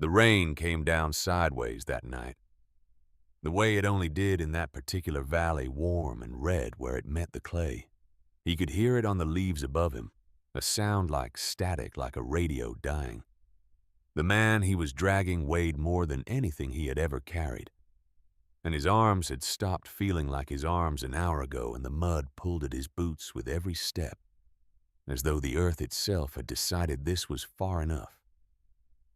The rain came down sideways that night, the way it only did in that particular valley, warm and red where it met the clay. He could hear it on the leaves above him, a sound like static, like a radio dying. The man he was dragging weighed more than anything he had ever carried, and his arms had stopped feeling like his arms an hour ago, and the mud pulled at his boots with every step, as though the earth itself had decided this was far enough.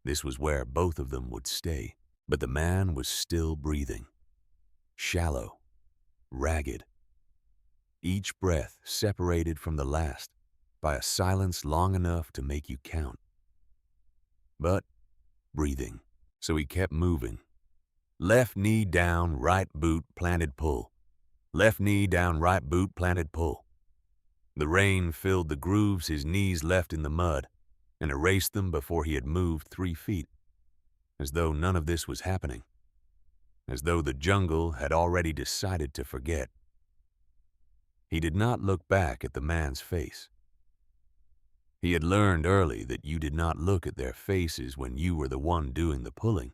This was where both of them would stay, but the man was still breathing. Shallow, ragged, each breath separated from the last by a silence long enough to make you count. But breathing, so he kept moving. Left knee down, right boot planted pull. Left knee down, right boot planted pull. The rain filled the grooves his knees left in the mud and erased them before he had moved 3 feet, as though none of this was happening, as though the jungle had already decided to forget. He did not look back at the man's face. He had learned early that you did not look at their faces when you were the one doing the pulling.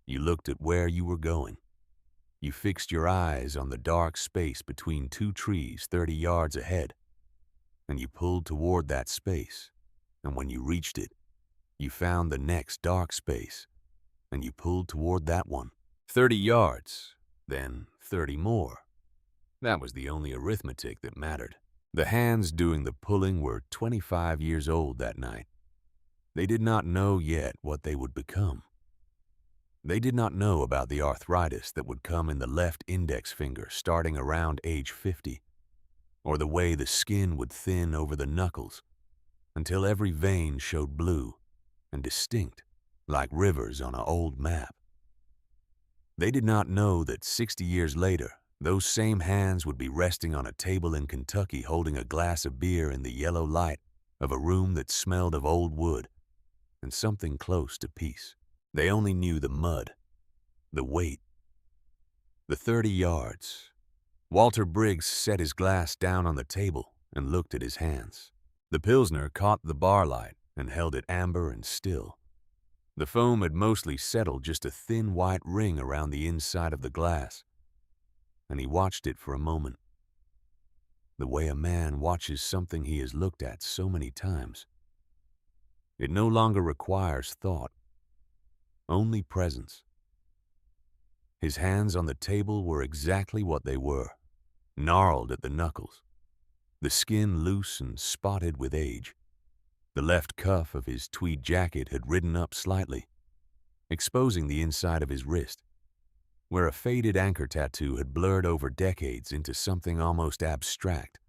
You looked at where you were going. You fixed your eyes on the dark space between 2 trees 30 yards ahead, and you pulled toward that space, and when you reached it, you found the next dark space, and you pulled toward that one. 30 yards, then 30 more. That was the only arithmetic that mattered. The hands doing the pulling were 25 years old that night. They did not know yet what they would become. They did not know about the arthritis that would come in the left index finger starting around age 50, or the way the skin would thin over the knuckles until every vein showed blue and distinct like rivers on an old map. They did not know that 60 years later, those same hands would be resting on a table in Kentucky holding a glass of beer in the yellow light of a room that smelled of old wood and something close to peace. They only knew the mud, the weight, the 30 yards. Walter Briggs set his glass down on the table and looked at his hands. The Pilsner caught the bar light and held it amber and still. The foam had mostly settled, just a thin white ring around the inside of the glass, and he watched it for a moment, the way a man watches something he has looked at so many times. It no longer requires thought, only presence. His hands on the table were exactly what they were, gnarled at the knuckles, the skin loose and spotted with age. The left cuff of his tweed jacket had ridden up slightly, exposing the inside of his wrist, where a faded anchor tattoo had blurred over decades into something almost abstract,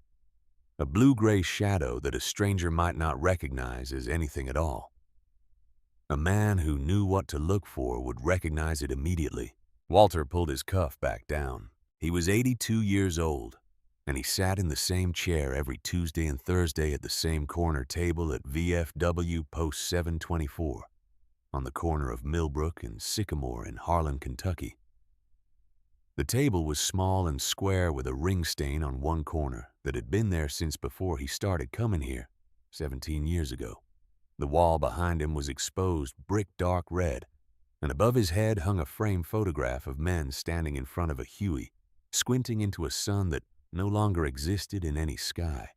a blue-gray shadow that a stranger might not recognize as anything at all. A man who knew what to look for would recognize it immediately. Walter pulled his cuff back down. He was 82 years old, and he sat in the same chair every Tuesday and Thursday at the same corner table at VFW Post 724 on the corner of Millbrook and Sycamore in Harlan, Kentucky. The table was small and square with a ring stain on one corner that had been there since before he started coming here 17 years ago. The wall behind him was exposed brick dark red, and above his head hung a framed photograph of men standing in front of a Huey, squinting into a sun that no longer existed in any sky.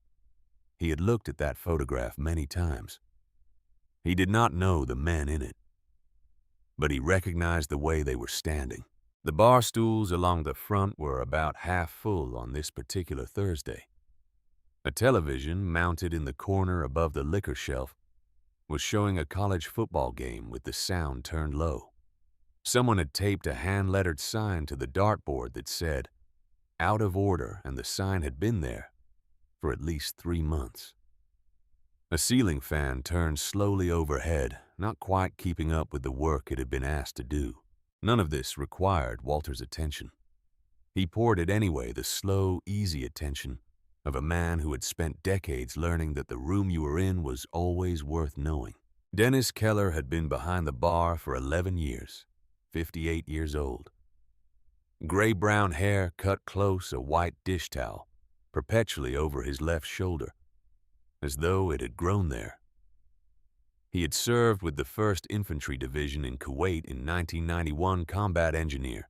He had looked at that photograph many times. He did not know the men in it, but he recognized the way they were standing. The bar stools along the front were about half full on this particular Thursday. A television mounted in the corner above the liquor shelf was showing a college football game with the sound turned low. Someone had taped a hand-lettered sign to the dartboard that said, "Out of order," and the sign had been there for at least 3 months. A ceiling fan turned slowly overhead, not quite keeping up with the work it had been asked to do. None of this required Walter's attention. He poured it anyway, the slow, easy attention of a man who had spent decades learning that the room you were in was always worth knowing. Dennis Keller had been behind the bar for 11 years, 58 years old. Gray-brown hair cut close, a white dish towel perpetually over his left shoulder, as though it had grown there. He had served with the 1st Infantry Division in Kuwait in 1991 combat engineer,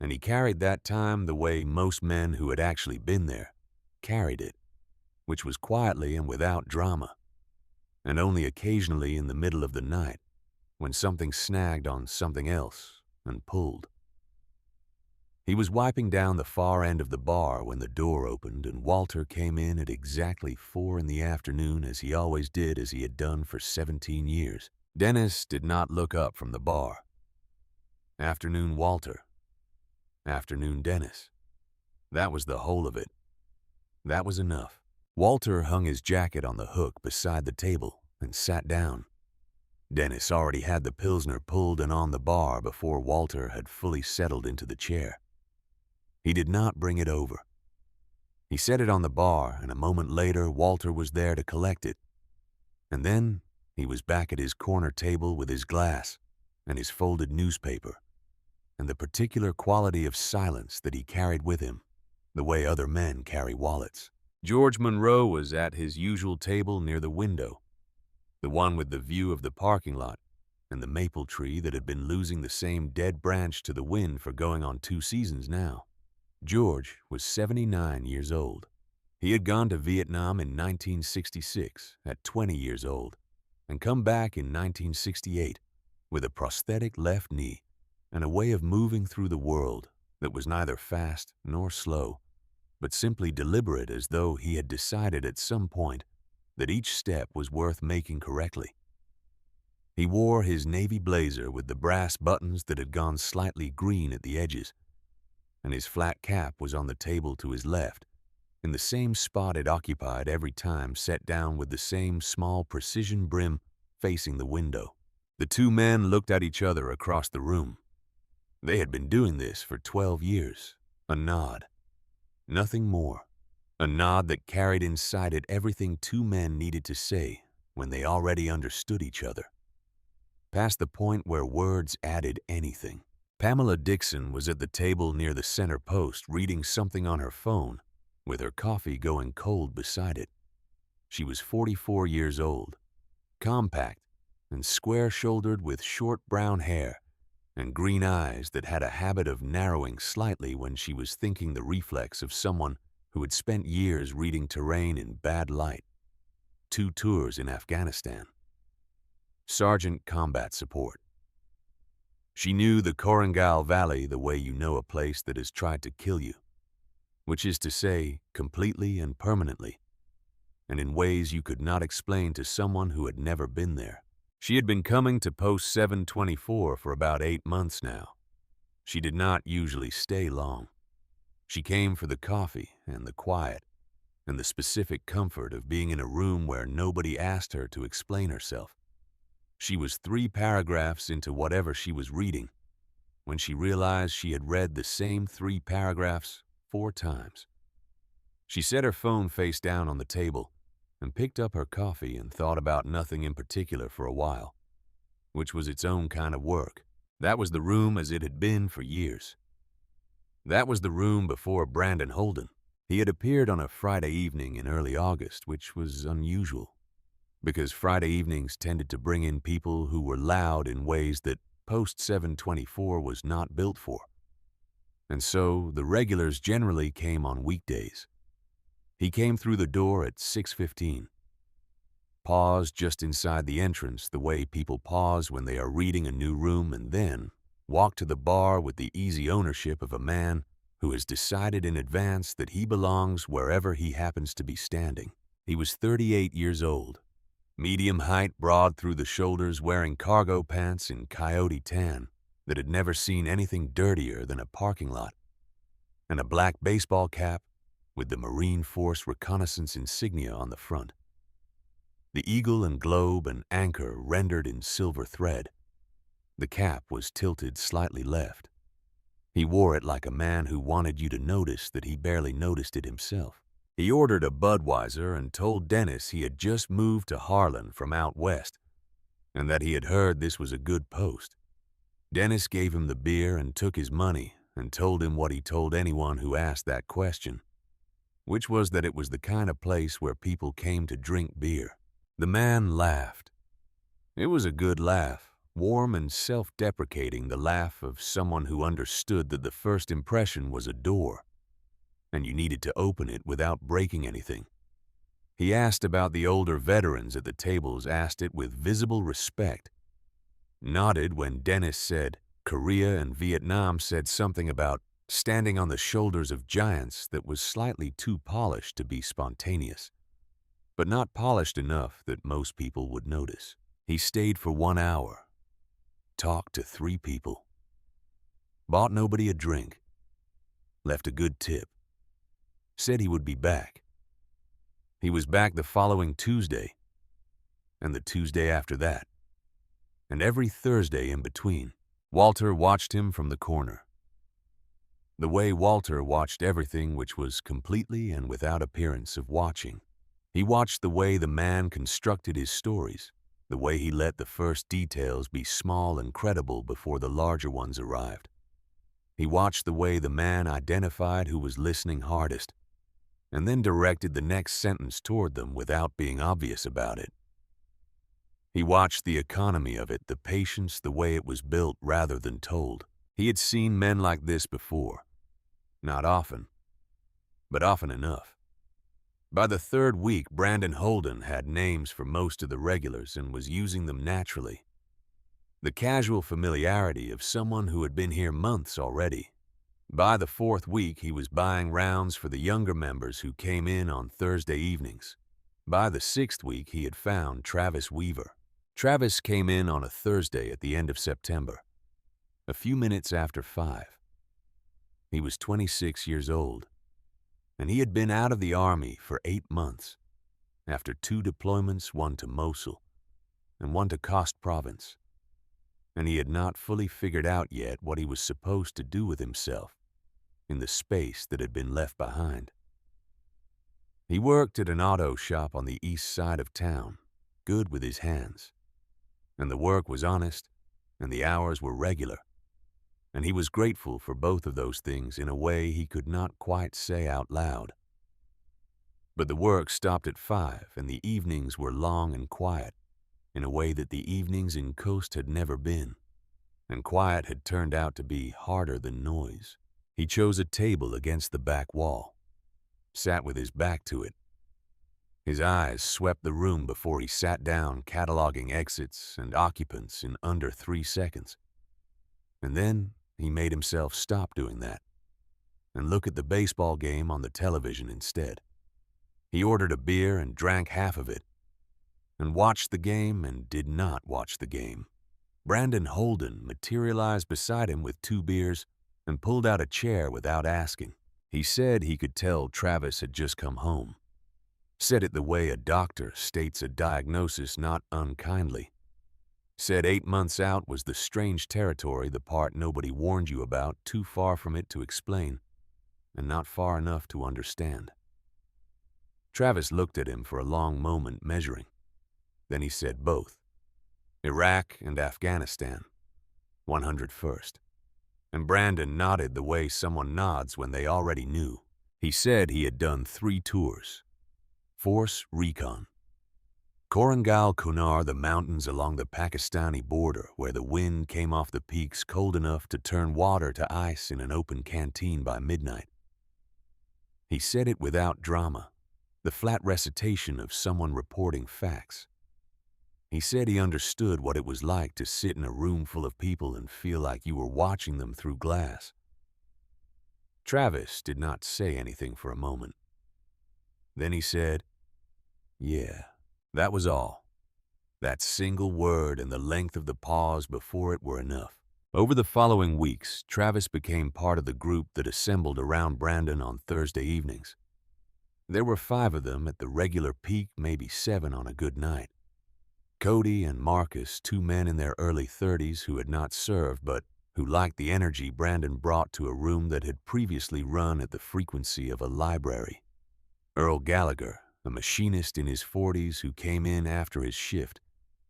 and he carried that time the way most men who had actually been there carried it, which was quietly and without drama, and only occasionally in the middle of the night when something snagged on something else and pulled. He was wiping down the far end of the bar when the door opened and Walter came in at exactly 4 in the afternoon, as he always did, as he had done for 17 years. Dennis did not look up from the bar. Afternoon Walter. Afternoon Dennis. That was the whole of it. That was enough. Walter hung his jacket on the hook beside the table and sat down. Dennis already had the Pilsner pulled and on the bar before Walter had fully settled into the chair. He did not bring it over. He set it on the bar, and a moment later Walter was there to collect it. And then he was back at his corner table with his glass and his folded newspaper, and the particular quality of silence that he carried with him, the way other men carry wallets. George Monroe was at his usual table near the window, the one with the view of the parking lot and the maple tree that had been losing the same dead branch to the wind for going on 2 seasons now. George was 79 years old. He had gone to Vietnam in 1966 at 20 years old and come back in 1968 with a prosthetic left knee and a way of moving through the world that was neither fast nor slow, but simply deliberate, as though he had decided at some point that each step was worth making correctly. He wore his navy blazer with the brass buttons that had gone slightly green at the edges, and his flat cap was on the table to his left, in the same spot it occupied every time, set down with the same small precision brim facing the window. The 2 men looked at each other across the room. They had been doing this for 12 years. A nod. Nothing more. A nod that carried inside it everything 2 men needed to say when they already understood each other, past the point where words added anything. Pamela Dixon was at the table near the center post reading something on her phone, with her coffee going cold beside it. She was 44 years old, compact and square-shouldered, with short brown hair and green eyes that had a habit of narrowing slightly when she was thinking, the reflex of someone who had spent years reading terrain in bad light. 2 tours in Afghanistan. Sergeant Combat Support. She knew the Korangal Valley the way you know a place that has tried to kill you, which is to say, completely and permanently, and in ways you could not explain to someone who had never been there. She had been coming to Post 724 for about 8 months now. She did not usually stay long. She came for the coffee and the quiet and the specific comfort of being in a room where nobody asked her to explain herself. She was 3 paragraphs into whatever she was reading when she realized she had read the same 3 paragraphs 4 times. She set her phone face down on the table and picked up her coffee and thought about nothing in particular for a while, which was its own kind of work. That was the room as it had been for years. That was the room before Brandon Holden. He had appeared on a Friday evening in early August, which was unusual, because Friday evenings tended to bring in people who were loud in ways that Post 724 was not built for. And so the regulars generally came on weekdays. He came through the door at 6:15, paused just inside the entrance the way people pause when they are reading a new room, and then walked to the bar with the easy ownership of a man who has decided in advance that he belongs wherever he happens to be standing. He was 38 years old, medium height, broad through the shoulders, wearing cargo pants in coyote tan that had never seen anything dirtier than a parking lot, and a black baseball cap with the Marine Force reconnaissance insignia on the front. The eagle and globe and anchor rendered in silver thread. The cap was tilted slightly left. He wore it like a man who wanted you to notice that he barely noticed it himself. He ordered a Budweiser and told Dennis he had just moved to Harlan from out west and that he had heard this was a good post. Dennis gave him the beer and took his money and told him what he told anyone who asked that question, which was that it was the kind of place where people came to drink beer. The man laughed. It was a good laugh, warm and self-deprecating, the laugh of someone who understood that the first impression was a door, and you needed to open it without breaking anything. He asked about the older veterans at the tables, asked it with visible respect, nodded when Dennis said Korea and Vietnam, said something about standing on the shoulders of giants that was slightly too polished to be spontaneous, but not polished enough that most people would notice. He stayed for 1 hour, talked to 3 people, bought nobody a drink, left a good tip, said he would be back. He was back the following Tuesday, and the Tuesday after that, and every Thursday in between. Walter watched him from the corner. The way Walter watched everything which was completely and without appearance of watching. He watched the way the man constructed his stories, the way he let the first details be small and credible before the larger ones arrived. He watched the way the man identified who was listening hardest, and then directed the next sentence toward them without being obvious about it. He watched the economy of it, the patience, the way it was built rather than told. He had seen men like this before. Not often, but often enough. By the 3rd week, Brandon Holden had names for most of the regulars and was using them naturally. The casual familiarity of someone who had been here months already. By the 4th week, he was buying rounds for the younger members who came in on Thursday evenings. By the 6th week, he had found Travis Weaver. Travis came in on a Thursday at the end of September, a few minutes after 5. He was 26 years old, and he had been out of the Army for 8 months, after 2 deployments, one to Mosul and one to Khost Province, and he had not fully figured out yet what he was supposed to do with himself in the space that had been left behind. He worked at an auto shop on the east side of town, good with his hands, and the work was honest, and the hours were regular, and he was grateful for both of those things in a way he could not quite say out loud. But the work stopped at 5, and the evenings were long and quiet, in a way that the evenings in Coast had never been, and quiet had turned out to be harder than noise. He chose a table against the back wall, sat with his back to it. His eyes swept the room before he sat down, cataloging exits and occupants in under 3 seconds. And then he made himself stop doing that and look at the baseball game on the television instead. He ordered a beer and drank half of it, and watched the game and did not watch the game. Brandon Holden materialized beside him with 2 beers and pulled out a chair without asking. He said he could tell Travis had just come home. Said it the way a doctor states a diagnosis, not unkindly. Said 8 months out was the strange territory, the part nobody warned you about, too far from it to explain, and not far enough to understand. Travis looked at him for a long moment, measuring. Then he said both. Iraq and Afghanistan, 101st. And Brandon nodded the way someone nods when they already knew. He said he had done 3 tours. Force Recon. Korangal Kunar, the mountains along the Pakistani border where the wind came off the peaks cold enough to turn water to ice in an open canteen by midnight. He said it without drama, the flat recitation of someone reporting facts. He said he understood what it was like to sit in a room full of people and feel like you were watching them through glass. Travis did not say anything for a moment. Then he said, "Yeah, that was all." That single word and the length of the pause before it were enough. Over the following weeks, Travis became part of the group that assembled around Brandon on Thursday evenings. There were 5 of them at the regular peak, maybe 7 on a good night. Cody and Marcus, 2 men in their early 30s who had not served but who liked the energy Brandon brought to a room that had previously run at the frequency of a library. Earl Gallagher, a machinist in his 40s who came in after his shift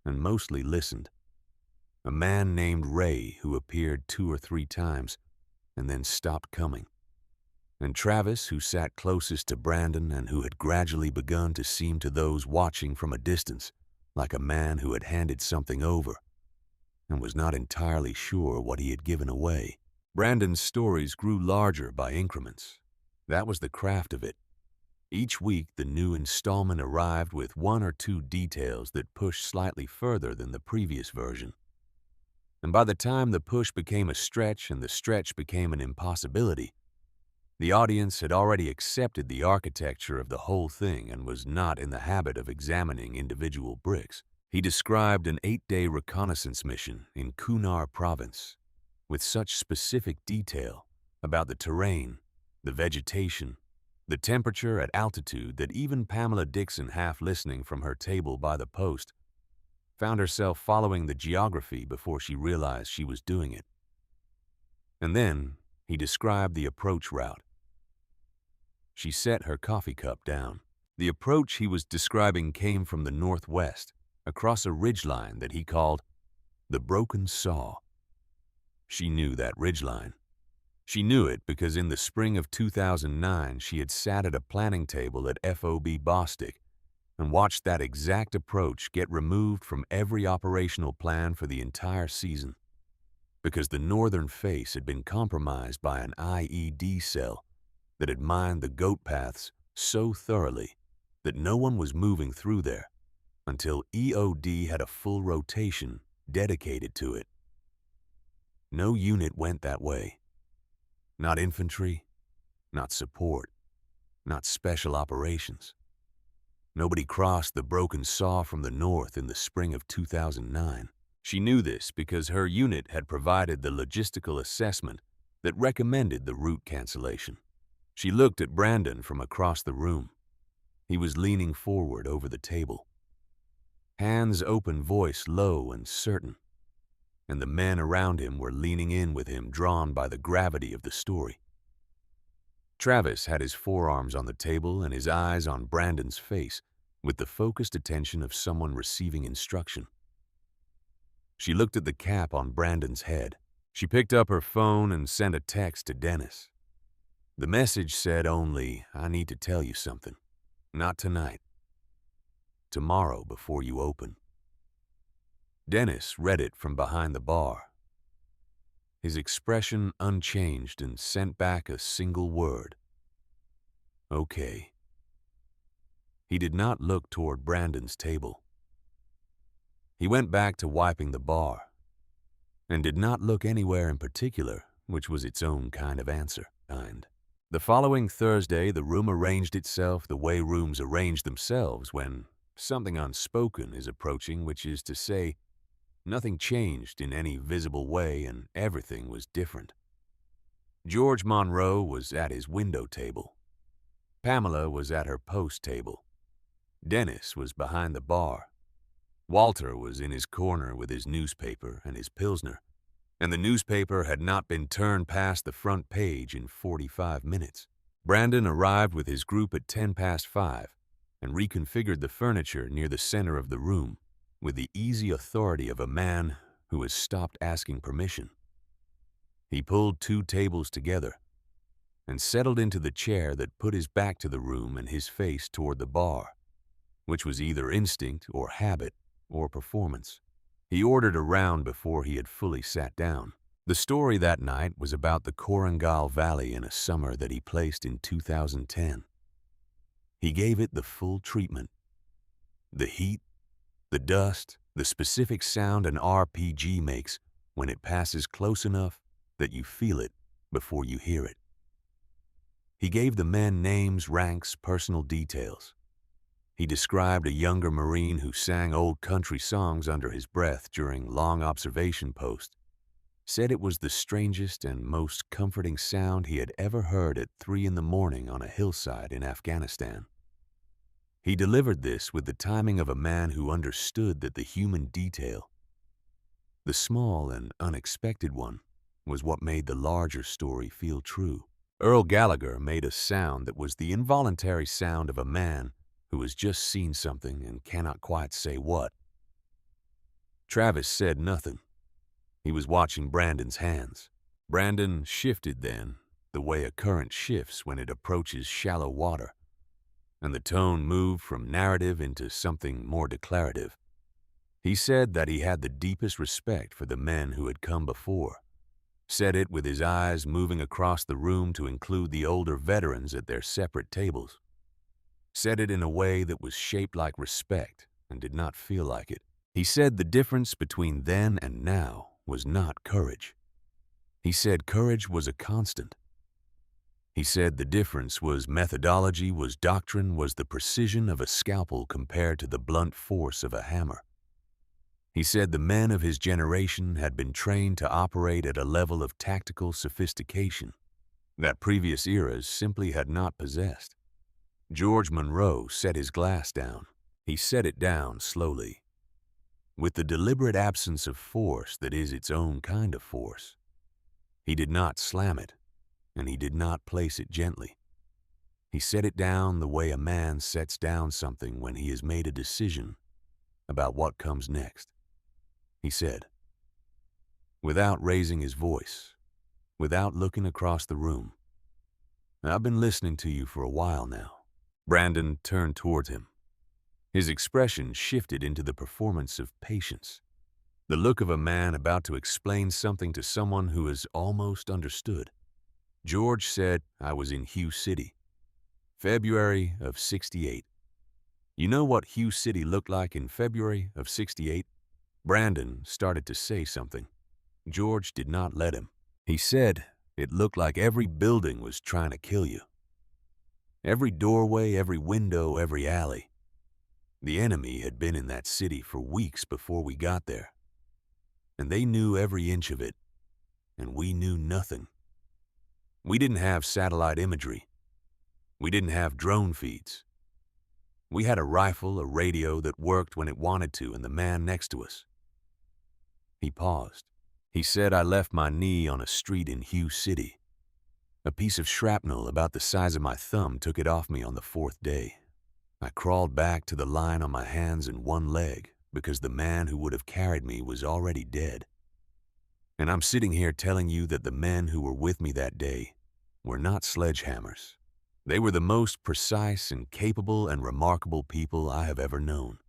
and mostly listened. A man named Ray who appeared 2 or 3 times and then stopped coming. And Travis, who sat closest to Brandon and who had gradually begun to seem to those watching from a distance like a man who had handed something over and was not entirely sure what he had given away. Brandon's stories grew larger by increments. That was the craft of it. Each week, the new installment arrived with one or two details that pushed slightly further than the previous version. And by the time the push became a stretch and the stretch became an impossibility, the audience had already accepted the architecture of the whole thing and was not in the habit of examining individual bricks. He described an 8-day reconnaissance mission in Kunar province with such specific detail about the terrain, the vegetation, the temperature at altitude that even Pamela Dixon, half listening from her table by the post, found herself following the geography before she realized she was doing it. And then he described the approach route. She set her coffee cup down. The approach he was describing came from the northwest, across a ridgeline that he called the Broken Saw. She knew that ridgeline. She knew it because in the spring of 2009, she had sat at a planning table at FOB Bostic and watched that exact approach get removed from every operational plan for the entire season, because the northern face had been compromised by an IED cell that had mined the goat paths so thoroughly that no one was moving through there until EOD had a full rotation dedicated to it. No unit went that way. Not infantry, not support, not special operations. Nobody crossed the Broken Saw from the north in the spring of 2009. She knew this because her unit had provided the logistical assessment that recommended the route cancellation. She looked at Brandon from across the room. He was leaning forward over the table. Hands open, voice low and certain. And the men around him were leaning in with him, drawn by the gravity of the story. Travis had his forearms on the table and his eyes on Brandon's face with the focused attention of someone receiving instruction. She looked at the cap on Brandon's head. She picked up her phone and sent a text to Dennis. The message said only, "I need to tell you something. Not tonight. Tomorrow before you open." Dennis read it from behind the bar. His expression unchanged and sent back a single word. "Okay." He did not look toward Brandon's table. He went back to wiping the bar and did not look anywhere in particular, which was its own kind of answer. The following Thursday, the room arranged itself the way rooms arrange themselves when something unspoken is approaching, which is to say, nothing changed in any visible way and everything was different. George Monroe was at his window table. Pamela was at her post table. Dennis was behind the bar. Walter was in his corner with his newspaper and his Pilsner, and the newspaper had not been turned past the front page in 45 minutes. Brandon arrived with his group at 5:10 and reconfigured the furniture near the center of the room with the easy authority of a man who has stopped asking permission. He pulled 2 tables together and settled into the chair that put his back to the room and his face toward the bar, which was either instinct or habit or performance. He ordered a round before he had fully sat down. The story that night was about the Korangal Valley in a summer that he placed in 2010. He gave it the full treatment. The heat, the dust, the specific sound an RPG makes when it passes close enough that you feel it before you hear it. He gave the men names, ranks, personal details. He described a younger Marine who sang old country songs under his breath during long observation posts, said it was the strangest and most comforting sound he had ever heard at 3 a.m. on a hillside in Afghanistan. He delivered this with the timing of a man who understood that the human detail, the small and unexpected one, was what made the larger story feel true. Earl Gallagher made a sound that was the involuntary sound of a man who has just seen something and cannot quite say what. Travis said nothing. He was watching Brandon's hands. Brandon shifted then, the way a current shifts when it approaches shallow water, and the tone moved from narrative into something more declarative. He said that he had the deepest respect for the men who had come before. Said it with his eyes moving across the room to include the older veterans at their separate tables. Said it in a way that was shaped like respect and did not feel like it. He said the difference between then and now was not courage. He said courage was a constant. He said the difference was methodology, was doctrine, was the precision of a scalpel compared to the blunt force of a hammer. He said the men of his generation had been trained to operate at a level of tactical sophistication that previous eras simply had not possessed. George Monroe set his glass down. He set it down slowly, with the deliberate absence of force that is its own kind of force. He did not slam it, and he did not place it gently. He set it down the way a man sets down something when he has made a decision about what comes next. He said, without raising his voice, without looking across the room, "I've been listening to you for a while now." Brandon turned toward him. His expression shifted into the performance of patience, the look of a man about to explain something to someone who has almost understood. George said, "I was in Hugh City, February of '68. You know what Hugh City looked like in February of '68? Brandon started to say something. George did not let him. He said it looked like every building was trying to kill you. Every doorway, every window, every alley. The enemy had been in that city for weeks before we got there. And they knew every inch of it, and we knew nothing. We didn't have satellite imagery. We didn't have drone feeds. We had a rifle, a radio that worked when it wanted to, and the man next to us." He paused. He said, "I left my knee on a street in Hugh City. A piece of shrapnel about the size of my thumb took it off me on the 4th day. I crawled back to the line on my hands and one leg because the man who would have carried me was already dead. And I'm sitting here telling you that the men who were with me that day were not sledgehammers. They were the most precise and capable and remarkable people I have ever known.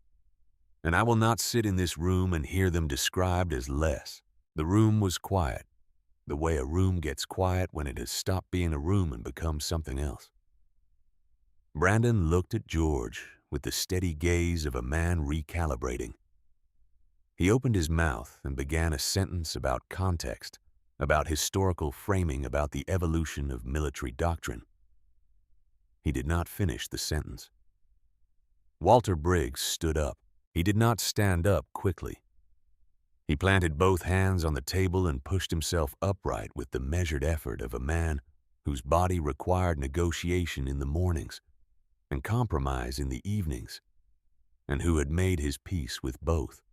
And I will not sit in this room and hear them described as less." The room was quiet, the way a room gets quiet when it has stopped being a room and become something else. Brandon looked at George with the steady gaze of a man recalibrating. He opened his mouth and began a sentence about context, about historical framing, about the evolution of military doctrine. He did not finish the sentence. Walter Briggs stood up. He did not stand up quickly. He planted both hands on the table and pushed himself upright with the measured effort of a man whose body required negotiation in the mornings and compromise in the evenings, and who had made his peace with both.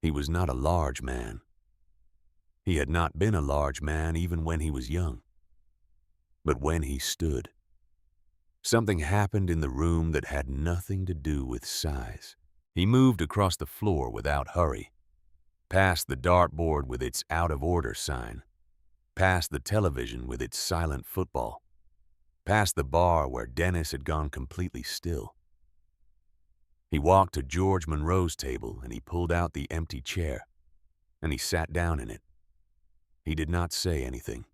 He was not a large man. He had not been a large man even when he was young. But when he stood, something happened in the room that had nothing to do with size. He moved across the floor without hurry, past the dartboard with its out-of-order sign, past the television with its silent football, past the bar where Dennis had gone completely still. He walked to George Monroe's table and he pulled out the empty chair, and he sat down in it. He did not say anything.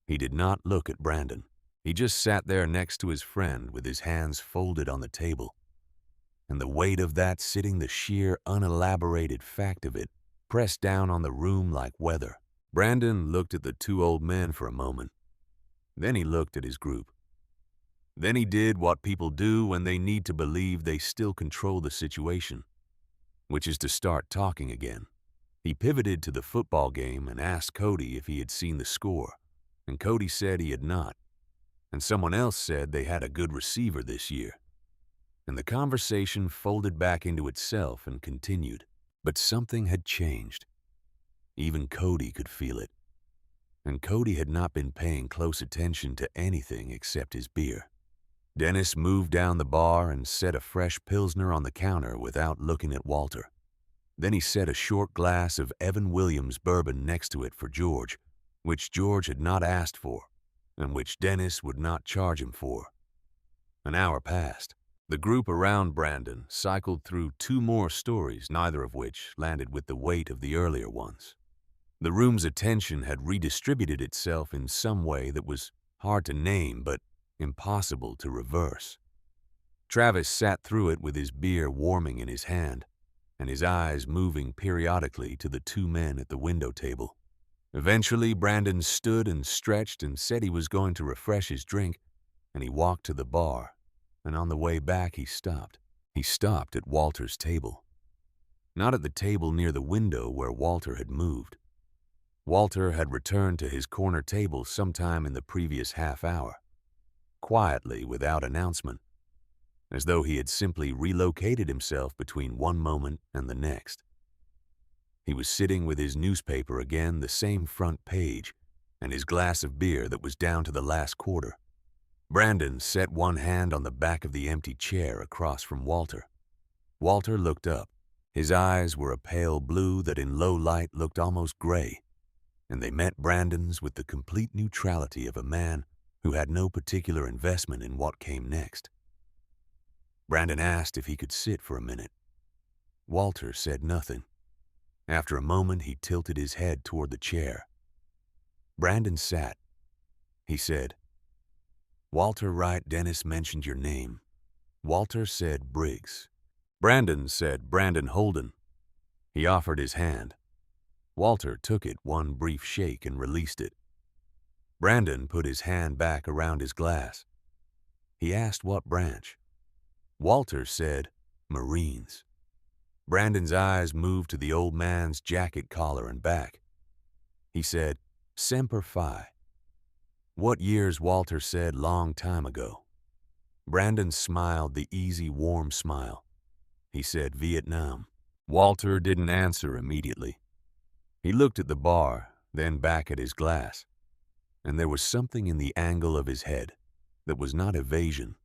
He did not look at Brandon. He just sat there next to his friend with his hands folded on the table. And the weight of that sitting, the sheer, unelaborated fact of it, pressed down on the room like weather. Brandon looked at the two old men for a moment. Then he looked at his group. Then he did what people do when they need to believe they still control the situation, which is to start talking again. He pivoted to the football game and asked Cody if he had seen the score, and Cody said he had not, and someone else said they had a good receiver this year. And the conversation folded back into itself and continued. But something had changed. Even Cody could feel it. And Cody had not been paying close attention to anything except his beer. Dennis moved down the bar and set a fresh Pilsner on the counter without looking at Walter. Then he set a short glass of Evan Williams bourbon next to it for George, which George had not asked for, and which Dennis would not charge him for. An hour passed. The group around Brandon cycled through two more stories, neither of which landed with the weight of the earlier ones. The room's attention had redistributed itself in some way that was hard to name but impossible to reverse. Travis sat through it with his beer warming in his hand and his eyes moving periodically to the two men at the window table. Eventually, Brandon stood and stretched and said he was going to refresh his drink, and he walked to the bar, and on the way back he stopped. He stopped at Walter's table. Not at the table near the window where Walter had moved. Walter had returned to his corner table sometime in the previous half hour, quietly without announcement, as though he had simply relocated himself between one moment and the next. He was sitting with his newspaper again, the same front page, and his glass of beer that was down to the last quarter. Brandon set one hand on the back of the empty chair across from Walter. Walter looked up. His eyes were a pale blue that in low light looked almost gray, and they met Brandon's with the complete neutrality of a man who had no particular investment in what came next. Brandon asked if he could sit for a minute. Walter said nothing. After a moment, he tilted his head toward the chair. Brandon sat. He said, "Walter Wright Dennis mentioned your name." Walter said Briggs. Brandon said Brandon Holden. He offered his hand. Walter took it one brief shake and released it. Brandon put his hand back around his glass. He asked what branch. Walter said Marines. Brandon's eyes moved to the old man's jacket collar and back. He said, "Semper Fi." "What years?" Walter said, "long time ago." Brandon smiled the easy, warm smile. He said, "Vietnam." Walter didn't answer immediately. He looked at the bar, then back at his glass, and there was something in the angle of his head that was not evasion,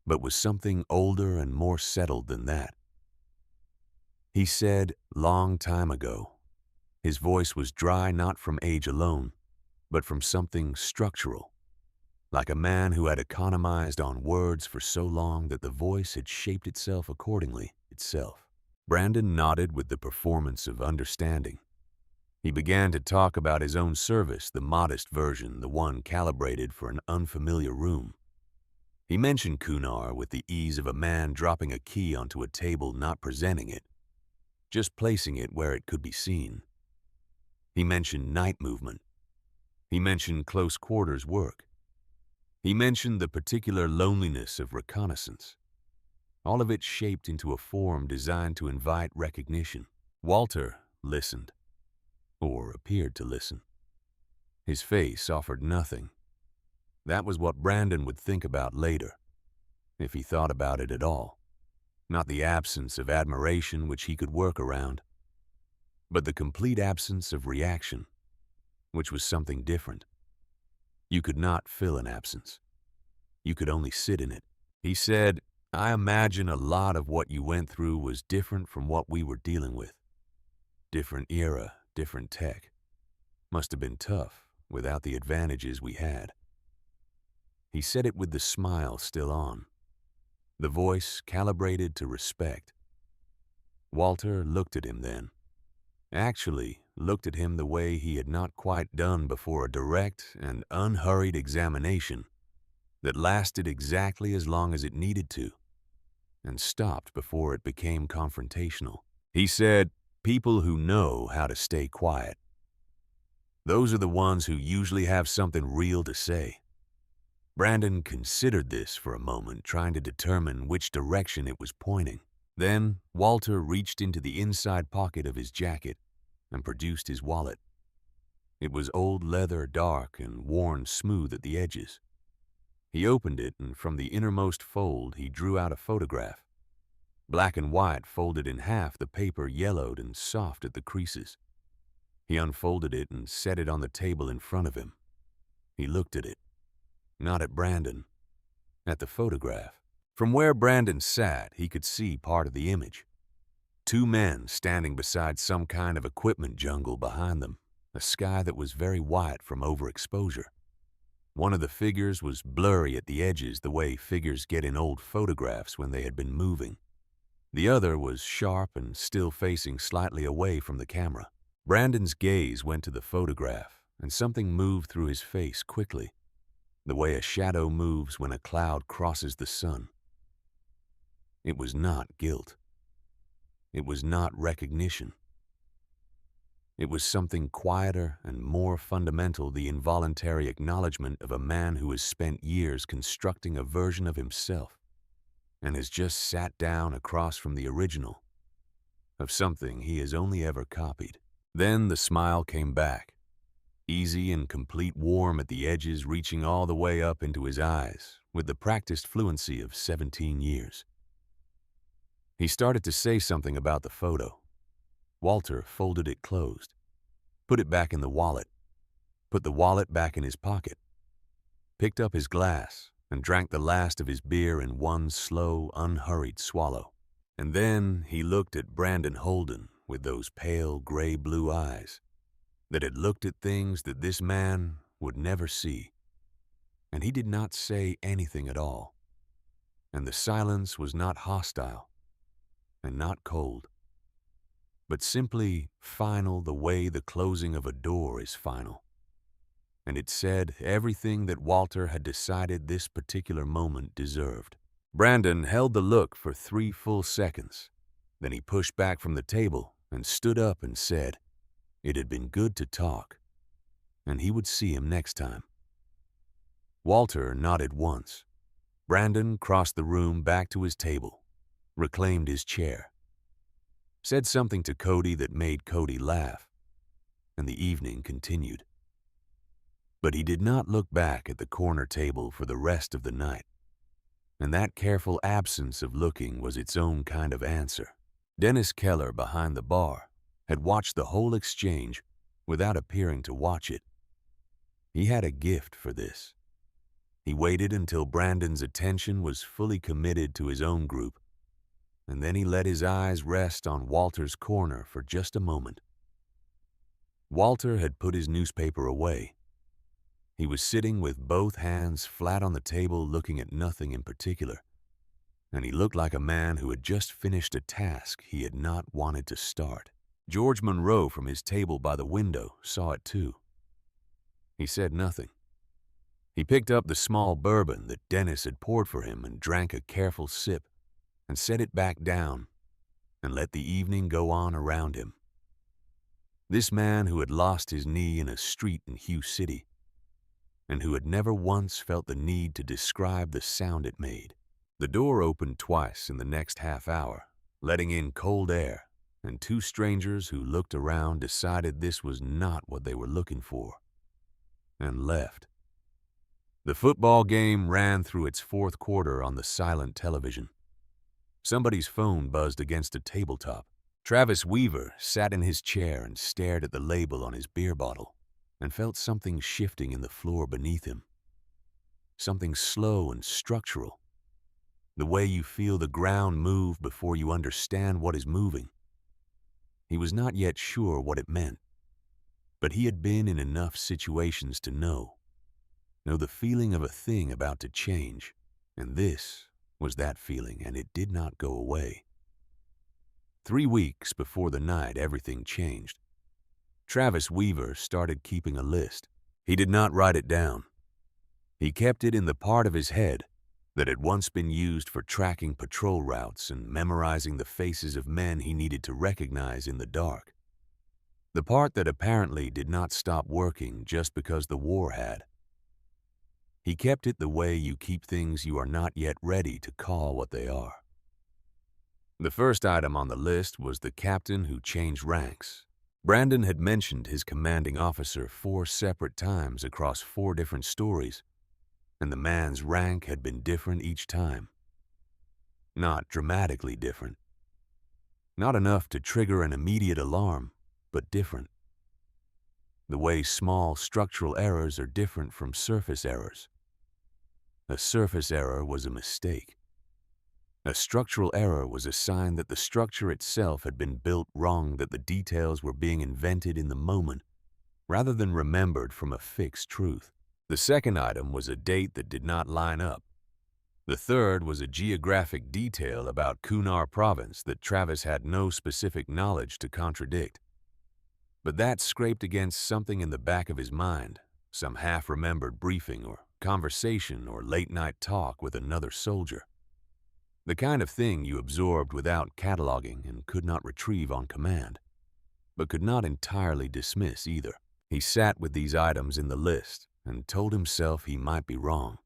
but was something older and more settled than that. He said, "Long time ago." His voice was dry not from age alone, but from something structural, like a man who had economized on words for so long that the voice had shaped itself accordingly itself. Brandon nodded with the performance of understanding. He began to talk about his own service, the modest version, the one calibrated for an unfamiliar room. He mentioned Kunar with the ease of a man dropping a key onto a table, not presenting it, just placing it where it could be seen. He mentioned night movement. He mentioned close quarters work. He mentioned the particular loneliness of reconnaissance. All of it shaped into a form designed to invite recognition. Walter listened, or appeared to listen. His face offered nothing. That was what Brandon would think about later, if he thought about it at all. Not the absence of admiration which he could work around, but the complete absence of reaction, which was something different. You could not fill an absence. You could only sit in it. He said, "I imagine a lot of what you went through was different from what we were dealing with. Different era, different tech. Must have been tough without the advantages we had." He said it with the smile still on, the voice calibrated to respect. Walter looked at him then. Actually, looked at him the way he had not quite done before, a direct and unhurried examination that lasted exactly as long as it needed to, and stopped before it became confrontational. He said, "People who know how to stay quiet. Those are the ones who usually have something real to say." Brandon considered this for a moment, trying to determine which direction it was pointing. Then Walter reached into the inside pocket of his jacket and produced his wallet. It was old leather, dark and worn smooth at the edges. He opened it, and from the innermost fold he drew out a photograph. Black and white, folded in half, the paper yellowed and soft at the creases. He unfolded it and set it on the table in front of him. He looked at it. Not at Brandon, at the photograph. From where Brandon sat, he could see part of the image. Two men standing beside some kind of equipment jungle behind them, a sky that was very white from overexposure. One of the figures was blurry at the edges the way figures get in old photographs when they had been moving. The other was sharp and still facing slightly away from the camera. Brandon's gaze went to the photograph, and something moved through his face quickly, the way a shadow moves when a cloud crosses the sun. It was not guilt. It was not recognition. It was something quieter and more fundamental, the involuntary acknowledgement of a man who has spent years constructing a version of himself and has just sat down across from the original of something he has only ever copied. Then the smile came back, easy and complete, warm at the edges, reaching all the way up into his eyes with the practiced fluency of 17 years. He started to say something about the photo. Walter folded it closed, put it back in the wallet, put the wallet back in his pocket, picked up his glass, and drank the last of his beer in one slow, unhurried swallow. And then he looked at Brandon Holden with those pale, gray-blue eyes that had looked at things that this man would never see. And he did not say anything at all. And the silence was not hostile and not cold, but simply final, the way the closing of a door is final. And it said everything that Walter had decided this particular moment deserved. Brandon held the look for 3 full seconds. Then he pushed back from the table and stood up and said it had been good to talk, and he would see him next time. Walter nodded once. Brandon crossed the room back to his table, reclaimed his chair, said something to Cody that made Cody laugh, and the evening continued. But he did not look back at the corner table for the rest of the night, and that careful absence of looking was its own kind of answer. Dennis Keller, behind the bar, had watched the whole exchange without appearing to watch it. He had a gift for this. He waited until Brandon's attention was fully committed to his own group, and then he let his eyes rest on Walter's corner for just a moment. Walter had put his newspaper away. He was sitting with both hands flat on the table, looking at nothing in particular, and he looked like a man who had just finished a task he had not wanted to start. George Monroe, from his table by the window, saw it too. He said nothing. He picked up the small bourbon that Dennis had poured for him and drank a careful sip and set it back down and let the evening go on around him. This man who had lost his knee in a street in Hugh City and who had never once felt the need to describe the sound it made. The door opened twice in the next half hour, letting in cold air, and 2 strangers who looked around decided this was not what they were looking for, and left. The football game ran through its 4th quarter on the silent television. Somebody's phone buzzed against a tabletop. Travis Weaver sat in his chair and stared at the label on his beer bottle and felt something shifting in the floor beneath him. Something slow and structural. The way you feel the ground move before you understand what is moving. He was not yet sure what it meant, but he had been in enough situations to know the feeling of a thing about to change, and this was that feeling, and it did not go away. 3 weeks before the night everything changed. Travis Weaver started keeping a list. He did not write it down. He kept it in the part of his head that had once been used for tracking patrol routes and memorizing the faces of men he needed to recognize in the dark. The part that apparently did not stop working just because the war had. He kept it the way you keep things you are not yet ready to call what they are. The first item on the list was the captain who changed ranks. Brandon had mentioned his commanding officer 4 separate times across 4 different stories, and the man's rank had been different each time. Not dramatically different. Not enough to trigger an immediate alarm, but different. The way small structural errors are different from surface errors. A surface error was a mistake. A structural error was a sign that the structure itself had been built wrong, that the details were being invented in the moment rather than remembered from a fixed truth. The second item was a date that did not line up. The third was a geographic detail about Kunar province that Travis had no specific knowledge to contradict. But that scraped against something in the back of his mind, some half-remembered briefing or conversation or late-night talk with another soldier. The kind of thing you absorbed without cataloging and could not retrieve on command, but could not entirely dismiss either. He sat with these items in the list and told himself he might be wrong.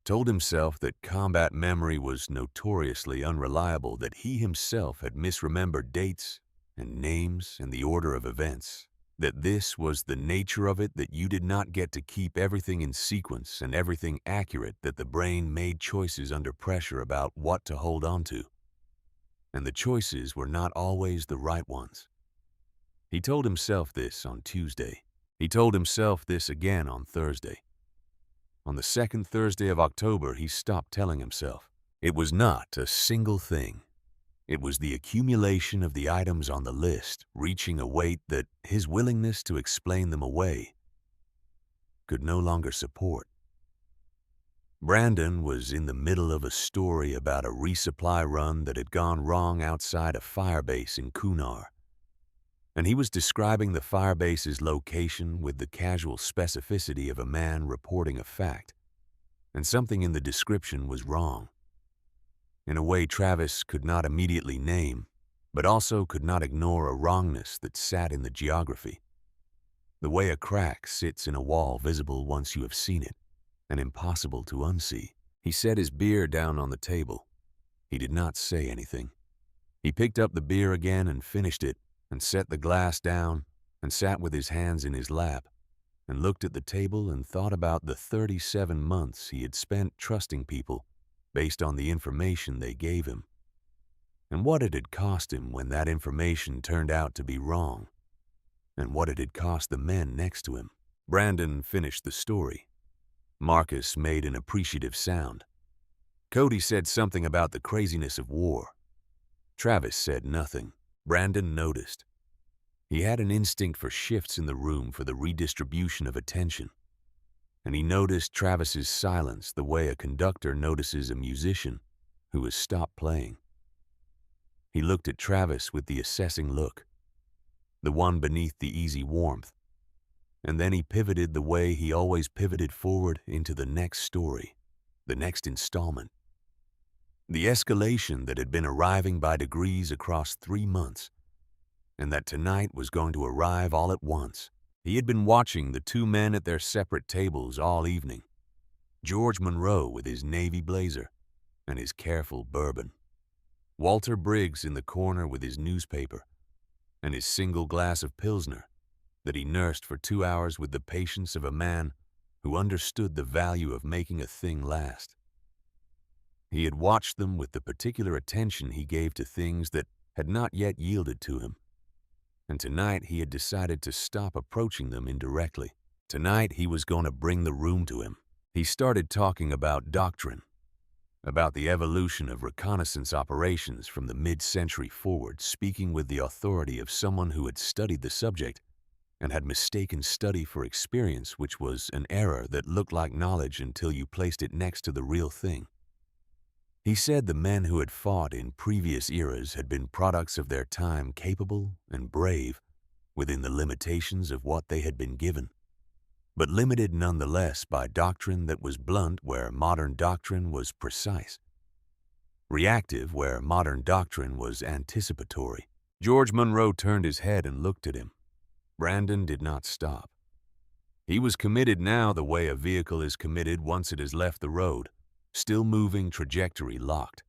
Told himself that combat memory was notoriously unreliable, that he himself had misremembered dates and names and the order of events, that this was the nature of it, that you did not get to keep everything in sequence and everything accurate, that the brain made choices under pressure about what to hold on to. And the choices were not always the right ones. He told himself this on Tuesday. He told himself this again on Thursday. On the second Thursday of October, he stopped telling himself. It was not a single thing. It was the accumulation of the items on the list reaching a weight that his willingness to explain them away could no longer support. Brandon was in the middle of a story about a resupply run that had gone wrong outside a firebase in Kunar, and he was describing the firebase's location with the casual specificity of a man reporting a fact, and something in the description was wrong. In a way Travis could not immediately name, but also could not ignore a wrongness that sat in the geography. The way a crack sits in a wall visible once you have seen it, and impossible to unsee. He set his beer down on the table. He did not say anything. He picked up the beer again and finished it, and set the glass down, and sat with his hands in his lap, and looked at the table and thought about the 37 months he had spent trusting people based on the information they gave him, and what it had cost him when that information turned out to be wrong, and what it had cost the men next to him. Brandon finished the story. Marcus made an appreciative sound. Cody said something about the craziness of war. Travis said nothing. Brandon noticed. He had an instinct for shifts in the room for the redistribution of attention, and he noticed Travis's silence the way a conductor notices a musician who has stopped playing. He looked at Travis with the assessing look, the one beneath the easy warmth, and then he pivoted the way he always pivoted forward into the next story, the next installment. The escalation that had been arriving by degrees across 3 months, and that tonight was going to arrive all at once. He had been watching the two men at their separate tables all evening. George Monroe with his navy blazer and his careful bourbon. Walter Briggs in the corner with his newspaper and his single glass of Pilsner that he nursed for 2 hours with the patience of a man who understood the value of making a thing last. He had watched them with the particular attention he gave to things that had not yet yielded to him. And tonight he had decided to stop approaching them indirectly. Tonight he was going to bring the room to him. He started talking about doctrine, about the evolution of reconnaissance operations from the mid-century forward, speaking with the authority of someone who had studied the subject and had mistaken study for experience, which was an error that looked like knowledge until you placed it next to the real thing. He said the men who had fought in previous eras had been products of their time, capable and brave within the limitations of what they had been given, but limited nonetheless by doctrine that was blunt where modern doctrine was precise, reactive where modern doctrine was anticipatory. George Monroe turned his head and looked at him. Brandon did not stop. He was committed now the way a vehicle is committed once it has left the road, still moving, trajectory locked.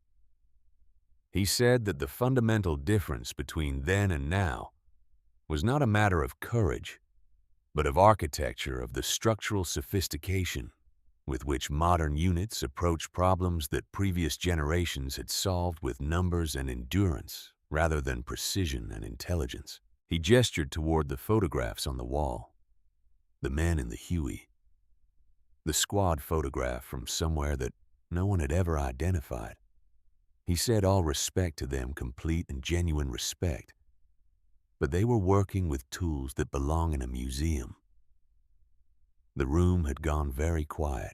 He said that the fundamental difference between then and now was not a matter of courage, but of architecture, of the structural sophistication with which modern units approach problems that previous generations had solved with numbers and endurance rather than precision and intelligence. He gestured toward the photographs on the wall, the men in the Huey, the squad photograph from somewhere that no one had ever identified. He said all respect to them, complete and genuine respect, but they were working with tools that belong in a museum. The room had gone very quiet.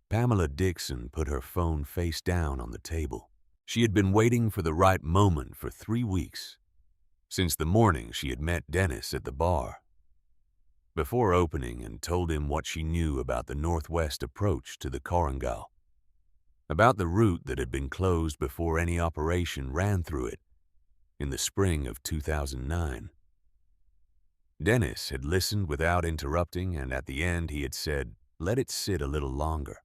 Pamela Dixon put her phone face down on the table. She had been waiting for the right moment for 3 weeks, since the morning she had met Dennis at the bar. Before opening and told him what she knew about the northwest approach to the Korengal, about the route that had been closed before any operation ran through it in the spring of 2009. Dennis had listened without interrupting, and at the end he had said, "Let it sit a little longer."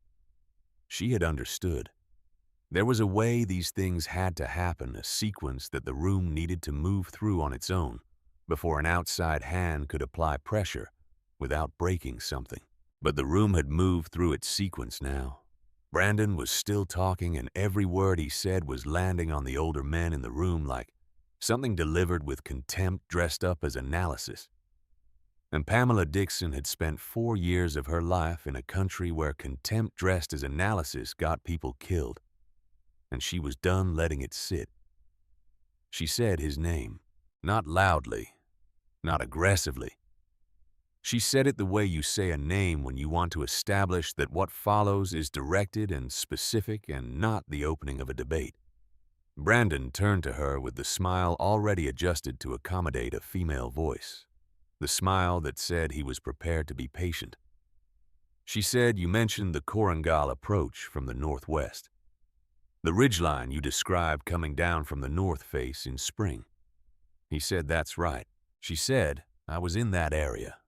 She had understood. There was a way these things had to happen, a sequence that the room needed to move through on its own before an outside hand could apply pressure without breaking something. But the room had moved through its sequence now. Brandon was still talking, and every word he said was landing on the older men in the room like something delivered with contempt dressed up as analysis. And Pamela Dixon had spent 4 years of her life in a country where contempt dressed as analysis got people killed, and she was done letting it sit. She said his name, not loudly, not aggressively. She said it the way you say a name when you want to establish that what follows is directed and specific and not the opening of a debate. Brandon turned to her with the smile already adjusted to accommodate a female voice, the smile that said he was prepared to be patient. She said, "You mentioned the Korengal approach from the northwest. The ridgeline you described coming down from the north face in spring." He said, "That's right." She said, "I was in that area.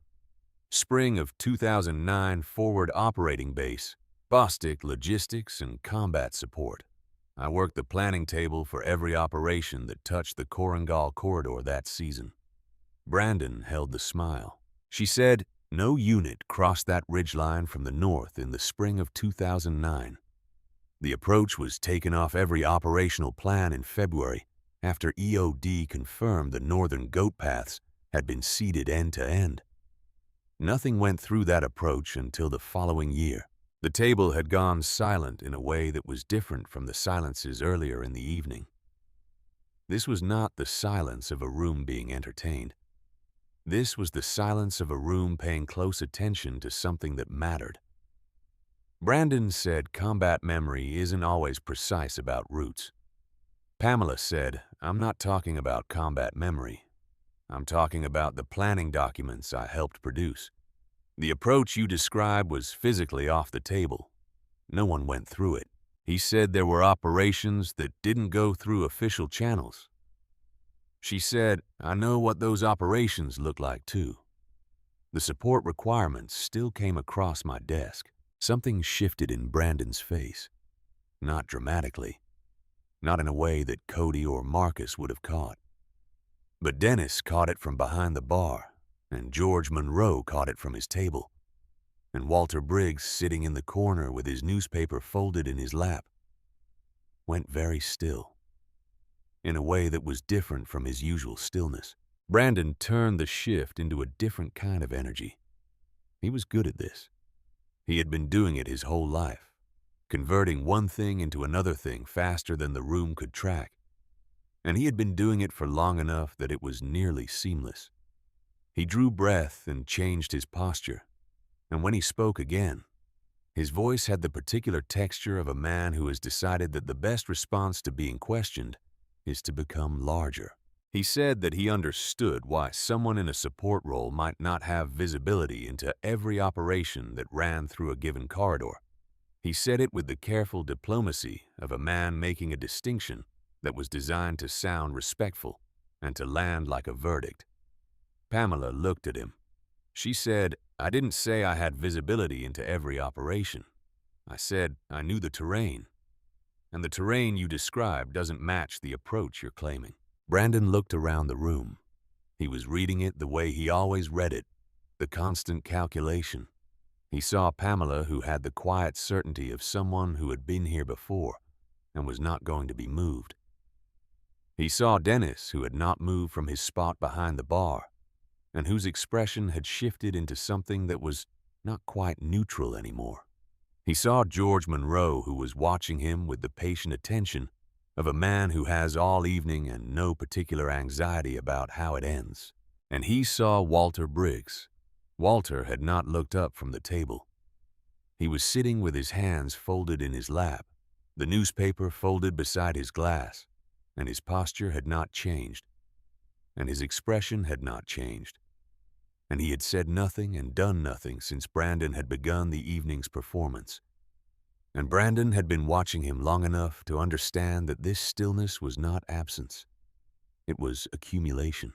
Spring of 2009, forward operating base, Bostic logistics and combat support. I worked the planning table for every operation that touched the Korengal corridor that season." Brandon held the smile. She said, "No unit crossed that ridgeline from the north in the spring of 2009. The approach was taken off every operational plan in February after EOD confirmed the northern goat paths had been seeded end to end. Nothing went through that approach until the following year. The table had gone silent in a way that was different from the silences earlier in the evening. This was not the silence of a room being entertained. This was the silence of a room paying close attention to something that mattered. Brandon said combat memory isn't always precise about routes. Pamela said, "I'm not talking about combat memory. I'm talking about the planning documents I helped produce. The approach you described was physically off the table. No one went through it." He said there were operations that didn't go through official channels. She said, "I know what those operations look like too." The support requirements still came across my desk. Something shifted in Brandon's face. Not dramatically. Not in a way that Cody or Marcus would have caught. But Dennis caught it from behind the bar, and George Monroe caught it from his table, and Walter Briggs, sitting in the corner with his newspaper folded in his lap, went very still, in a way that was different from his usual stillness. Brandon turned the shift into a different kind of energy. He was good at this. He had been doing it his whole life, converting one thing into another thing faster than the room could track. And he had been doing it for long enough that it was nearly seamless. He drew breath and changed his posture, and when he spoke again, his voice had the particular texture of a man who has decided that the best response to being questioned is to become larger. He said that he understood why someone in a support role might not have visibility into every operation that ran through a given corridor. He said it with the careful diplomacy of a man making a distinction that was designed to sound respectful and to land like a verdict. Pamela looked at him. She said, "I didn't say I had visibility into every operation. I said I knew the terrain. And the terrain you described doesn't match the approach you're claiming." Brandon looked around the room. He was reading it the way he always read it, the constant calculation. He saw Pamela, who had the quiet certainty of someone who had been here before and was not going to be moved. He saw Dennis, who had not moved from his spot behind the bar, and whose expression had shifted into something that was not quite neutral anymore. He saw George Monroe, who was watching him with the patient attention of a man who has all evening and no particular anxiety about how it ends. And he saw Walter Briggs, Walter had not looked up from the table. He was sitting with his hands folded in his lap, the newspaper folded beside his glass, and his posture had not changed, and his expression had not changed, and he had said nothing and done nothing since Brandon had begun the evening's performance. And Brandon had been watching him long enough to understand that this stillness was not absence. It was accumulation.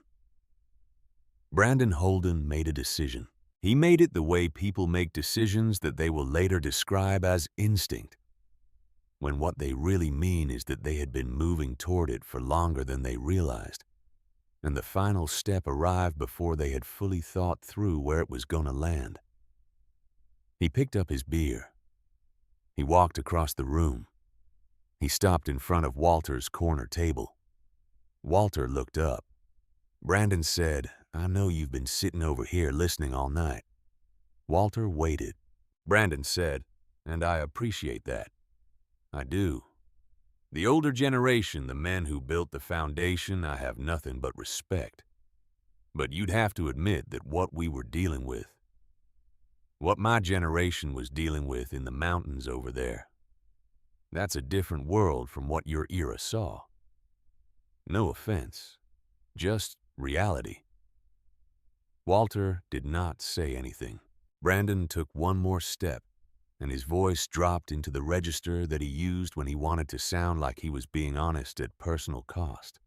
Brandon Holden made a decision. He made it the way people make decisions that they will later describe as instinct, when what they really mean is that they had been moving toward it for longer than they realized, and the final step arrived before they had fully thought through where it was going to land. He picked up his beer. He walked across the room. He stopped in front of Walter's corner table. Walter looked up. Brandon said, "I know you've been sitting over here listening all night." Walter waited. Brandon said, "And I appreciate that. I do. The older generation, the men who built the foundation, I have nothing but respect. But you'd have to admit that what we were dealing with, what my generation was dealing with in the mountains over there, that's a different world from what your era saw. No offense, just reality." Walter did not say anything. Brandon took one more step, and his voice dropped into the register that he used when he wanted to sound like he was being honest at personal cost.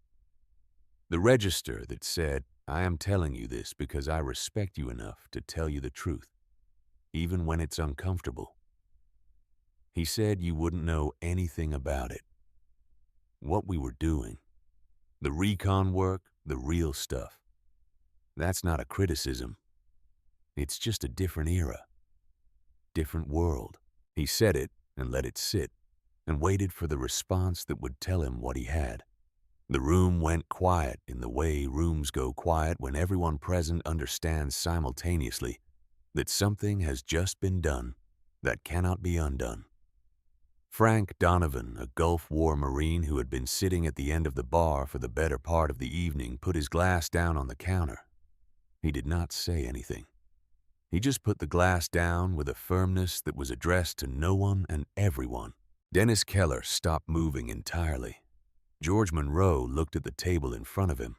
The register that said, "I am telling you this because I respect you enough to tell you the truth, even when it's uncomfortable." He said you wouldn't know anything about it. What we were doing, the recon work, the real stuff. That's not a criticism. It's just a different era, different world. He said it and let it sit, and waited for the response that would tell him what he had. The room went quiet in the way rooms go quiet when everyone present understands simultaneously that something has just been done that cannot be undone. Frank Donovan, a Gulf War Marine who had been sitting at the end of the bar for the better part of the evening, put his glass down on the counter. He did not say anything. He just put the glass down with a firmness that was addressed to no one and everyone. Dennis Keller stopped moving entirely. George Monroe looked at the table in front of him,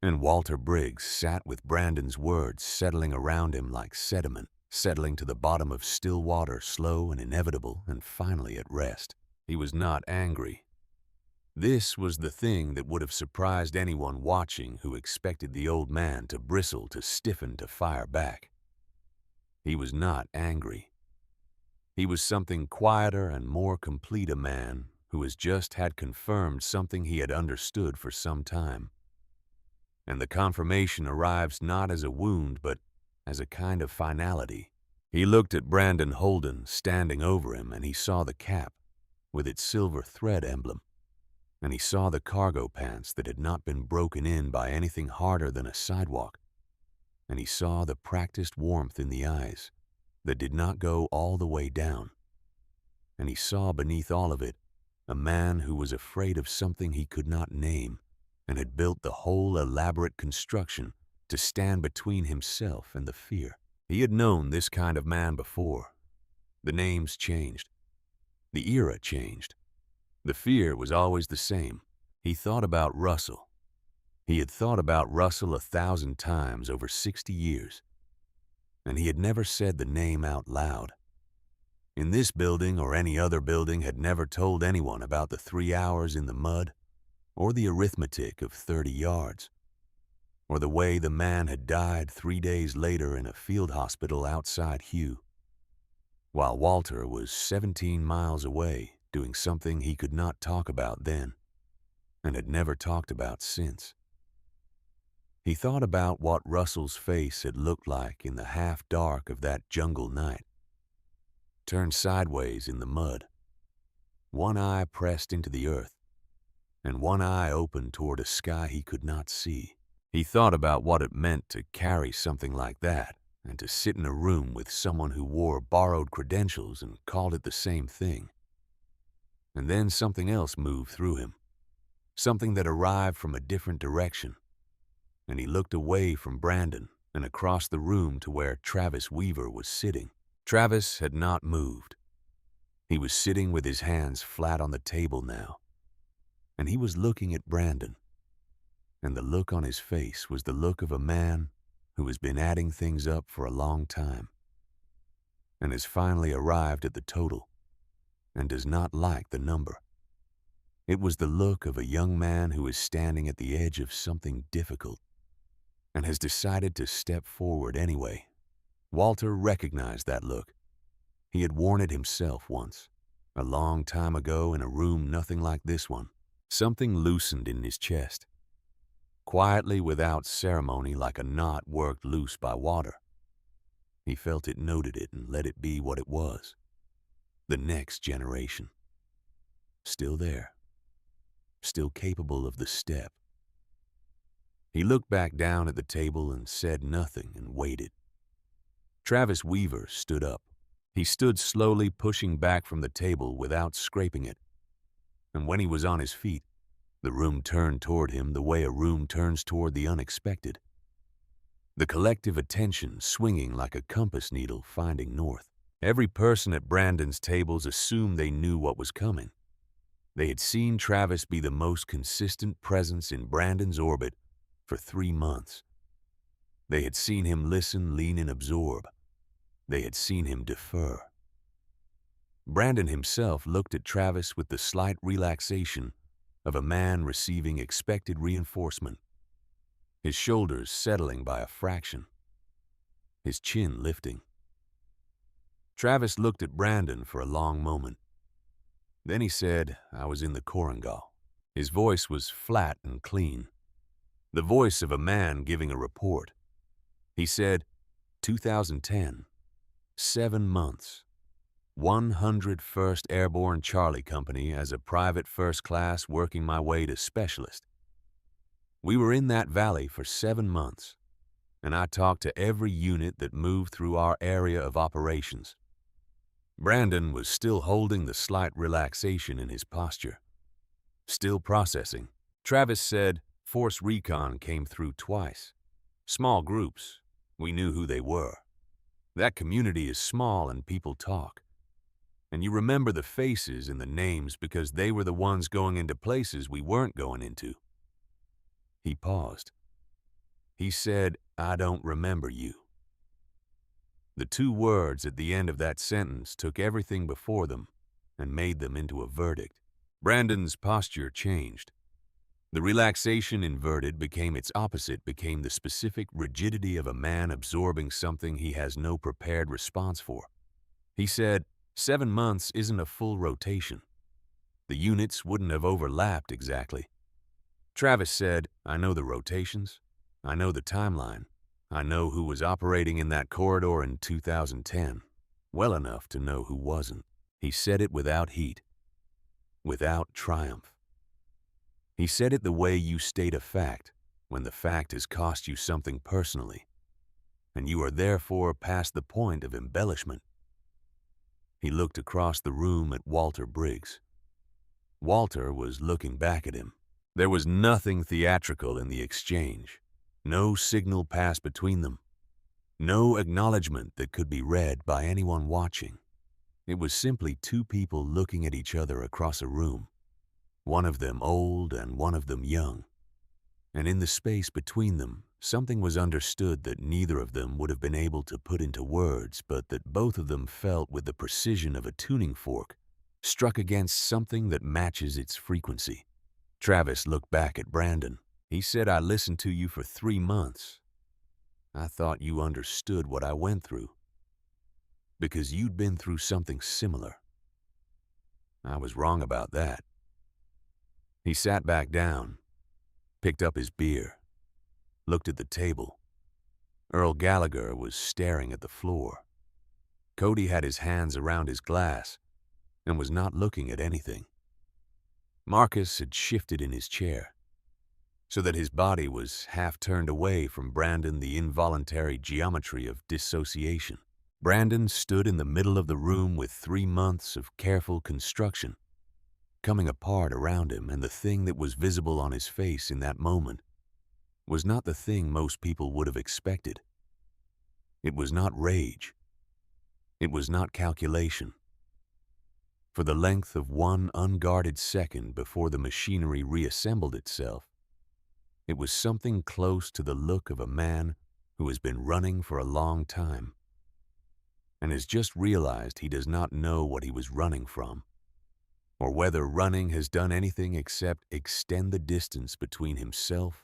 and Walter Briggs sat with Brandon's words settling around him like sediment, settling to the bottom of still water, slow and inevitable, and finally at rest. He was not angry. This was the thing that would have surprised anyone watching who expected the old man to bristle, to stiffen, to fire back. He was not angry. He was something quieter and more complete, a man who has just had confirmed something he had understood for some time. And the confirmation arrives not as a wound, but as a kind of finality. He looked at Brandon Holden standing over him, and he saw the cap with its silver thread emblem, and he saw the cargo pants that had not been broken in by anything harder than a sidewalk, and he saw the practiced warmth in the eyes that did not go all the way down, and he saw beneath all of it a man who was afraid of something he could not name and had built the whole elaborate construction to stand between himself and the fear. He had known this kind of man before. The names changed. The era changed. The fear was always the same. He thought about Russell. He had thought about Russell 1,000 times over 60 years, and he had never said the name out loud. In this building or any other building had never told anyone about the 3 hours in the mud, or the arithmetic of 30 yards, or the way the man had died 3 days later in a field hospital outside Hugh, while Walter was 17 miles away doing something he could not talk about then and had never talked about since. He thought about what Russell's face had looked like in the half-dark of that jungle night, turned sideways in the mud, one eye pressed into the earth, and one eye open toward a sky he could not see. He thought about what it meant to carry something like that and to sit in a room with someone who wore borrowed credentials and called it the same thing. And then something else moved through him, something that arrived from a different direction, and he looked away from Brandon and across the room to where Travis Weaver was sitting. Travis had not moved. He was sitting with his hands flat on the table now, and he was looking at Brandon. And the look on his face was the look of a man who has been adding things up for a long time and has finally arrived at the total and does not like the number. It was the look of a young man who is standing at the edge of something difficult and has decided to step forward anyway. Walter recognized that look. He had worn it himself once, a long time ago in a room nothing like this one. Something loosened in his chest, quietly without ceremony, like a knot worked loose by water. He felt it, noted it, and let it be what it was. The next generation. Still there. Still capable of the step. He looked back down at the table and said nothing and waited. Travis Weaver stood up. He stood slowly, pushing back from the table without scraping it. And when he was on his feet, the room turned toward him the way a room turns toward the unexpected. The collective attention swinging like a compass needle finding north. Every person at Brandon's tables assumed they knew what was coming. They had seen Travis be the most consistent presence in Brandon's orbit for 3 months. They had seen him listen, lean, and absorb. They had seen him defer. Brandon himself looked at Travis with the slight relaxation of a man receiving expected reinforcement, his shoulders settling by a fraction, his chin lifting. Travis looked at Brandon for a long moment. Then he said, "I was in the Korengal." His voice was flat and clean, the voice of a man giving a report. He said, 2010, 7 months, 101st Airborne Charlie Company as a private first class working my way to specialist. We were in that valley for 7 months, and I talked to every unit that moved through our area of operations. Brandon was still holding the slight relaxation in his posture, still processing. Travis said, "Force Recon came through twice. Small groups. We knew who they were. That community is small and people talk. And you remember the faces and the names because they were the ones going into places we weren't going into." He paused. He said, "I don't remember you." The 2 words at the end of that sentence took everything before them and made them into a verdict. Brandon's posture changed. The relaxation inverted became its opposite, became the specific rigidity of a man absorbing something he has no prepared response for. He said, 7 months isn't a full rotation. The units wouldn't have overlapped exactly. Travis said, "I know the rotations. I know the timeline. I know who was operating in that corridor in 2010, well enough to know who wasn't." He said it without heat, without triumph. He said it the way you state a fact when the fact has cost you something personally, and you are therefore past the point of embellishment. He looked across the room at Walter Briggs. Walter was looking back at him. There was nothing theatrical in the exchange. No signal passed between them. No acknowledgement that could be read by anyone watching. It was simply 2 people looking at each other across a room, one of them old and one of them young. And in the space between them, something was understood that neither of them would have been able to put into words, but that both of them felt with the precision of a tuning fork, struck against something that matches its frequency. Travis looked back at Brandon. He said, "I listened to you for 3 months. I thought you understood what I went through, because you'd been through something similar. I was wrong about that." He sat back down, picked up his beer, looked at the table. Earl Gallagher was staring at the floor. Cody had his hands around his glass and was not looking at anything. Marcus had shifted in his chair, so that his body was half turned away from Brandon, the involuntary geometry of dissociation. Brandon stood in the middle of the room with 3 months of careful construction coming apart around him, and the thing that was visible on his face in that moment was not the thing most people would have expected. It was not rage. It was not calculation. For the length of one unguarded second before the machinery reassembled itself, it was something close to the look of a man who has been running for a long time and has just realized he does not know what he was running from, or whether running has done anything except extend the distance between himself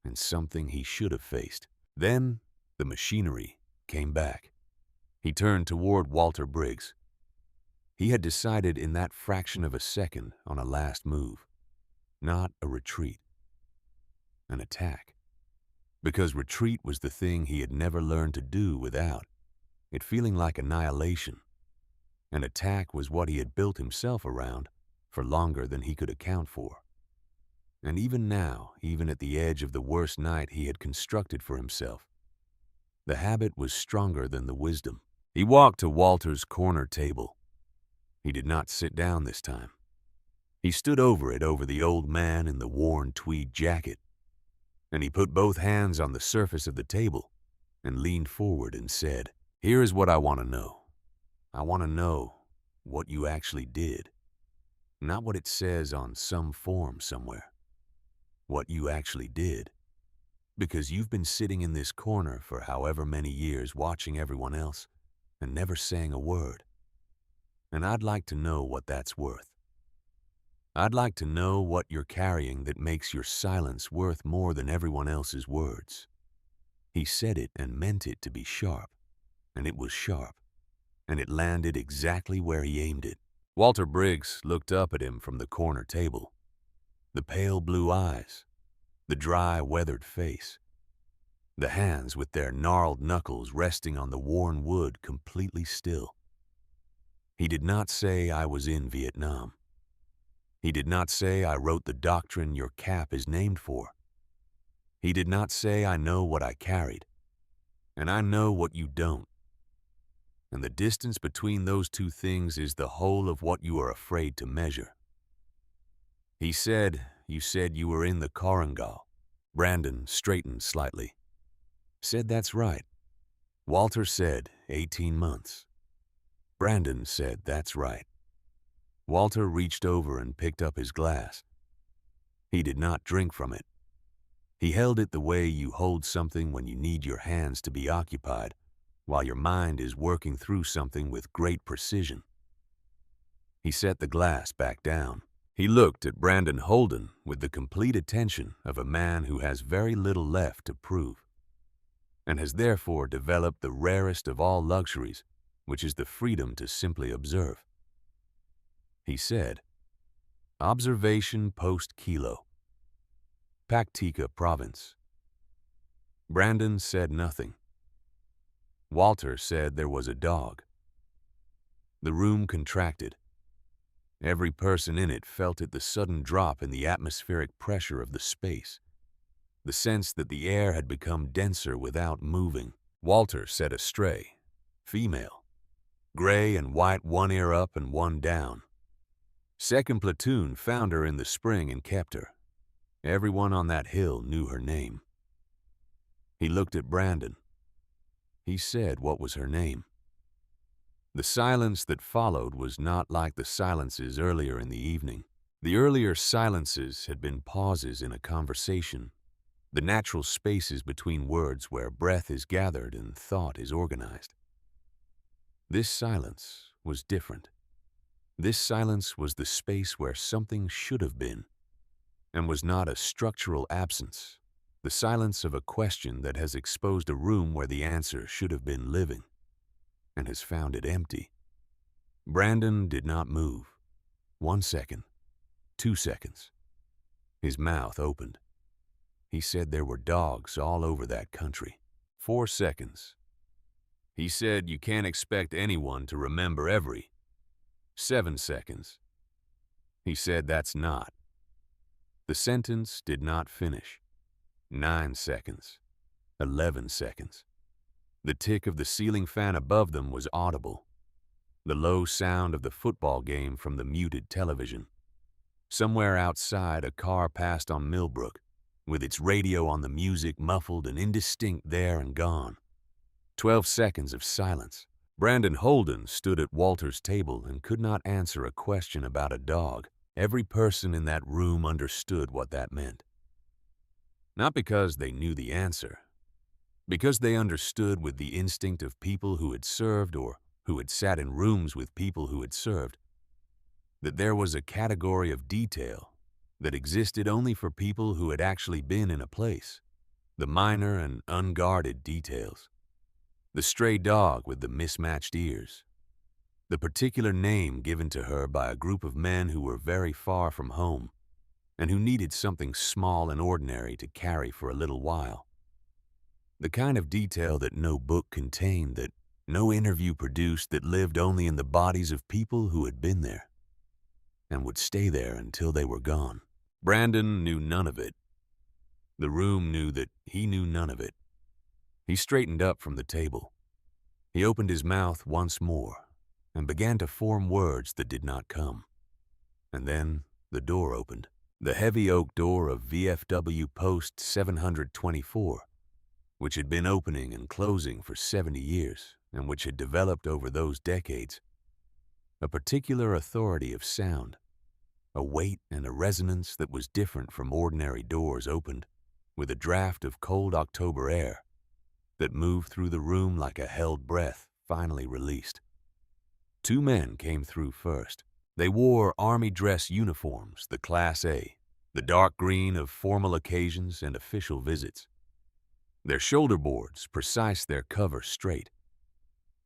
and something he should have faced. Then the machinery came back. He turned toward Walter Briggs. He had decided in that fraction of a second on a last move, not a retreat, an attack. Because retreat was the thing he had never learned to do without, it feeling like annihilation. An attack was what he had built himself around for longer than he could account for. And even now, even at the edge of the worst night he had constructed for himself, the habit was stronger than the wisdom. He walked to Walter's corner table. He did not sit down this time. He stood over it, over the old man in the worn tweed jacket, and he put both hands on the surface of the table and leaned forward and said, "Here is what I want to know. I want to know what you actually did. Not what it says on some form somewhere. What you actually did. Because you've been sitting in this corner for however many years watching everyone else and never saying a word. And I'd like to know what that's worth. I'd like to know what you're carrying that makes your silence worth more than everyone else's words." He said it and meant it to be sharp, and it was sharp, and it landed exactly where he aimed it. Walter Briggs looked up at him from the corner table. The pale blue eyes, the dry, weathered face, the hands with their gnarled knuckles resting on the worn wood completely still. He did not say, "I was in Vietnam." He did not say, "I wrote the doctrine your cap is named for." He did not say, "I know what I carried, and I know what you don't. And the distance between those two things is the whole of what you are afraid to measure." He said, "You said you were in the Korangal." Brandon straightened slightly. Said, "That's right." Walter said, 18 months. Brandon said, "That's right." Walter reached over and picked up his glass. He did not drink from it. He held it the way you hold something when you need your hands to be occupied, while your mind is working through something with great precision. He set the glass back down. He looked at Brandon Holden with the complete attention of a man who has very little left to prove, and has therefore developed the rarest of all luxuries, which is the freedom to simply observe. He said, "Observation post Kilo, Paktika Province." Brandon said nothing. Walter said there was a dog. The room contracted. Every person in it felt it, the sudden drop in the atmospheric pressure of the space, the sense that the air had become denser without moving. Walter said a stray, female, gray and white, one ear up and one down. Second platoon found her in the spring and kept her. Everyone on that hill knew her name. He looked at Brandon. He said, "What was her name?" The silence that followed was not like the silences earlier in the evening. The earlier silences had been pauses in a conversation, the natural spaces between words where breath is gathered and thought is organized. This silence was different. This silence was the space where something should have been, and was not a structural absence, the silence of a question that has exposed a room where the answer should have been living, and has found it empty. Brandon did not move. 1 second, 2 seconds. His mouth opened. He said there were dogs all over that country. 4 seconds. He said you can't expect anyone to remember every. 7 seconds. He said that's not. The sentence did not finish. 9 seconds. 11 seconds. The tick of the ceiling fan above them was audible. The low sound of the football game from the muted television. Somewhere outside, a car passed on Millbrook, with its radio on the music muffled and indistinct there and gone. 12 seconds of silence. Brandon Holden stood at Walter's table and could not answer a question about a dog. Every person in that room understood what that meant. Not because they knew the answer, because they understood with the instinct of people who had served or who had sat in rooms with people who had served, that there was a category of detail that existed only for people who had actually been in a place, the minor and unguarded details. The stray dog with the mismatched ears, the particular name given to her by a group of men who were very far from home and who needed something small and ordinary to carry for a little while. The kind of detail that no book contained, that no interview produced, that lived only in the bodies of people who had been there and would stay there until they were gone. Brandon knew none of it. The room knew that he knew none of it. He straightened up from the table. He opened his mouth once more and began to form words that did not come. And then the door opened. The heavy oak door of VFW Post 724, which had been opening and closing for 70 years and which had developed over those decades. A particular authority of sound, a weight and a resonance that was different from ordinary doors opened, with a draft of cold October air that moved through the room like a held breath finally released. Two men came through first. They wore army dress uniforms, the Class A, the dark green of formal occasions and official visits. Their shoulder boards precise, their cover straight.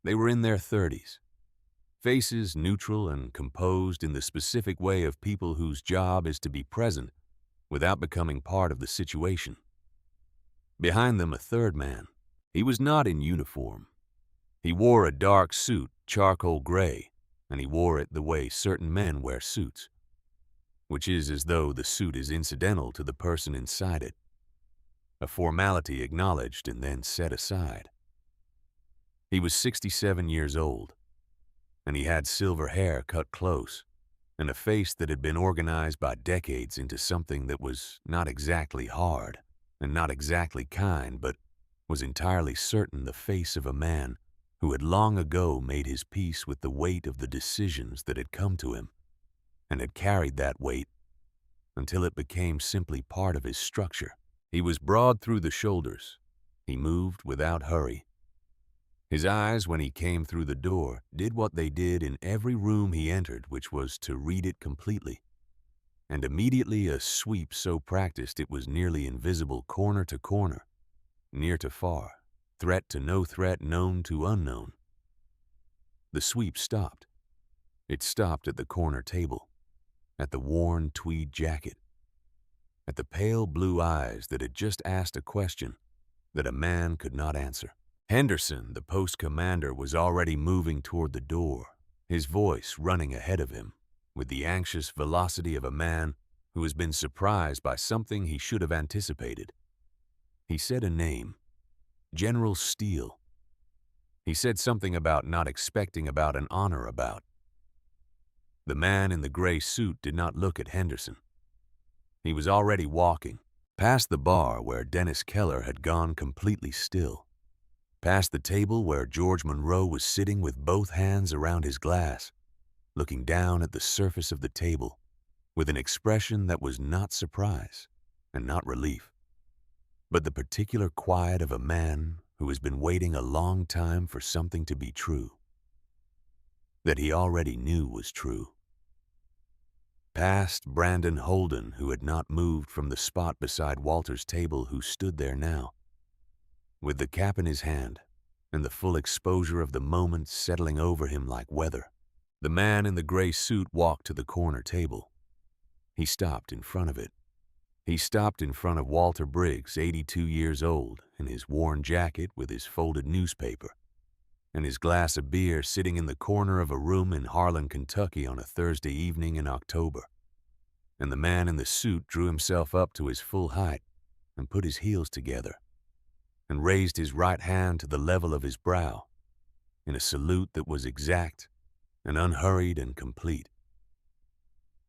They were in their 30s, faces neutral and composed in the specific way of people whose job is to be present without becoming part of the situation. Behind them, a third man. He was not in uniform. He wore a dark suit, charcoal gray, and he wore it the way certain men wear suits, which is as though the suit is incidental to the person inside it, a formality acknowledged and then set aside. He was 67 years old, and he had silver hair cut close, and a face that had been organized by decades into something that was not exactly hard and not exactly kind, but was entirely certain the face of a man who had long ago made his peace with the weight of the decisions that had come to him, and had carried that weight until it became simply part of his structure. He was broad through the shoulders. He moved without hurry. His eyes, when he came through the door, did what they did in every room he entered, which was to read it completely. And immediately a sweep so practiced it was nearly invisible corner to corner, near to far, threat to no threat, known to unknown. The sweep stopped. It stopped at the corner table, at the worn tweed jacket, at the pale blue eyes that had just asked a question that a man could not answer. Henderson, the post commander, was already moving toward the door, his voice running ahead of him, with the anxious velocity of a man who has been surprised by something he should have anticipated. He said a name, General Steele. He said something about not expecting, about an honor about. The man in the gray suit did not look at Henderson. He was already walking, past the bar where Dennis Keller had gone completely still, past the table where George Monroe was sitting with both hands around his glass, looking down at the surface of the table with an expression that was not surprise and not relief, but the particular quiet of a man who has been waiting a long time for something to be true, that he already knew was true. Past Brandon Holden, who had not moved from the spot beside Walter's table, who stood there now, with the cap in his hand and the full exposure of the moment settling over him like weather. The man in the gray suit walked to the corner table. He stopped in front of it. He stopped in front of Walter Briggs, 82 years old, in his worn jacket with his folded newspaper, and his glass of beer, sitting in the corner of a room in Harlan, Kentucky on a Thursday evening in October. And the man in the suit drew himself up to his full height and put his heels together and raised his right hand to the level of his brow in a salute that was exact and unhurried and complete.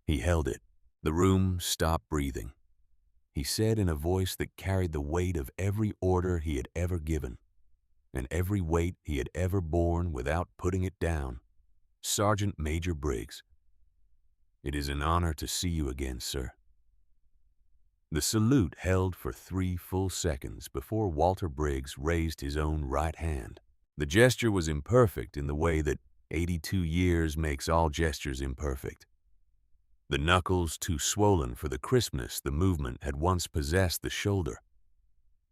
He held it. The room stopped breathing. He said in a voice that carried the weight of every order he had ever given, and every weight he had ever borne without putting it down. Sergeant Major Briggs. It is an honor to see you again, sir. The salute held for 3 full seconds before Walter Briggs raised his own right hand. The gesture was imperfect in the way that 82 years makes all gestures imperfect. The knuckles too swollen for the crispness the movement had once possessed the shoulder,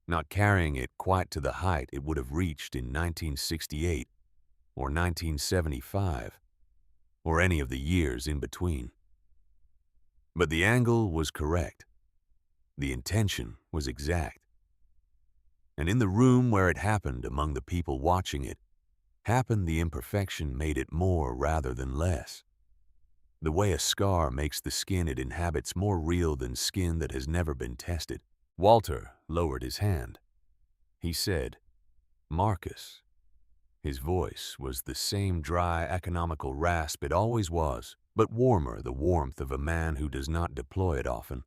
not carrying it quite to the height it would have reached in 1968 or 1975 or any of the years in between. But the angle was correct. The intention was exact. And in the room where it happened, among the people watching it, happened the imperfection made it more rather than less. The way a scar makes the skin it inhabits more real than skin that has never been tested. Walter lowered his hand. He said, "Marcus." His voice was the same dry, economical rasp it always was, but warmer, the warmth of a man who does not deploy it often,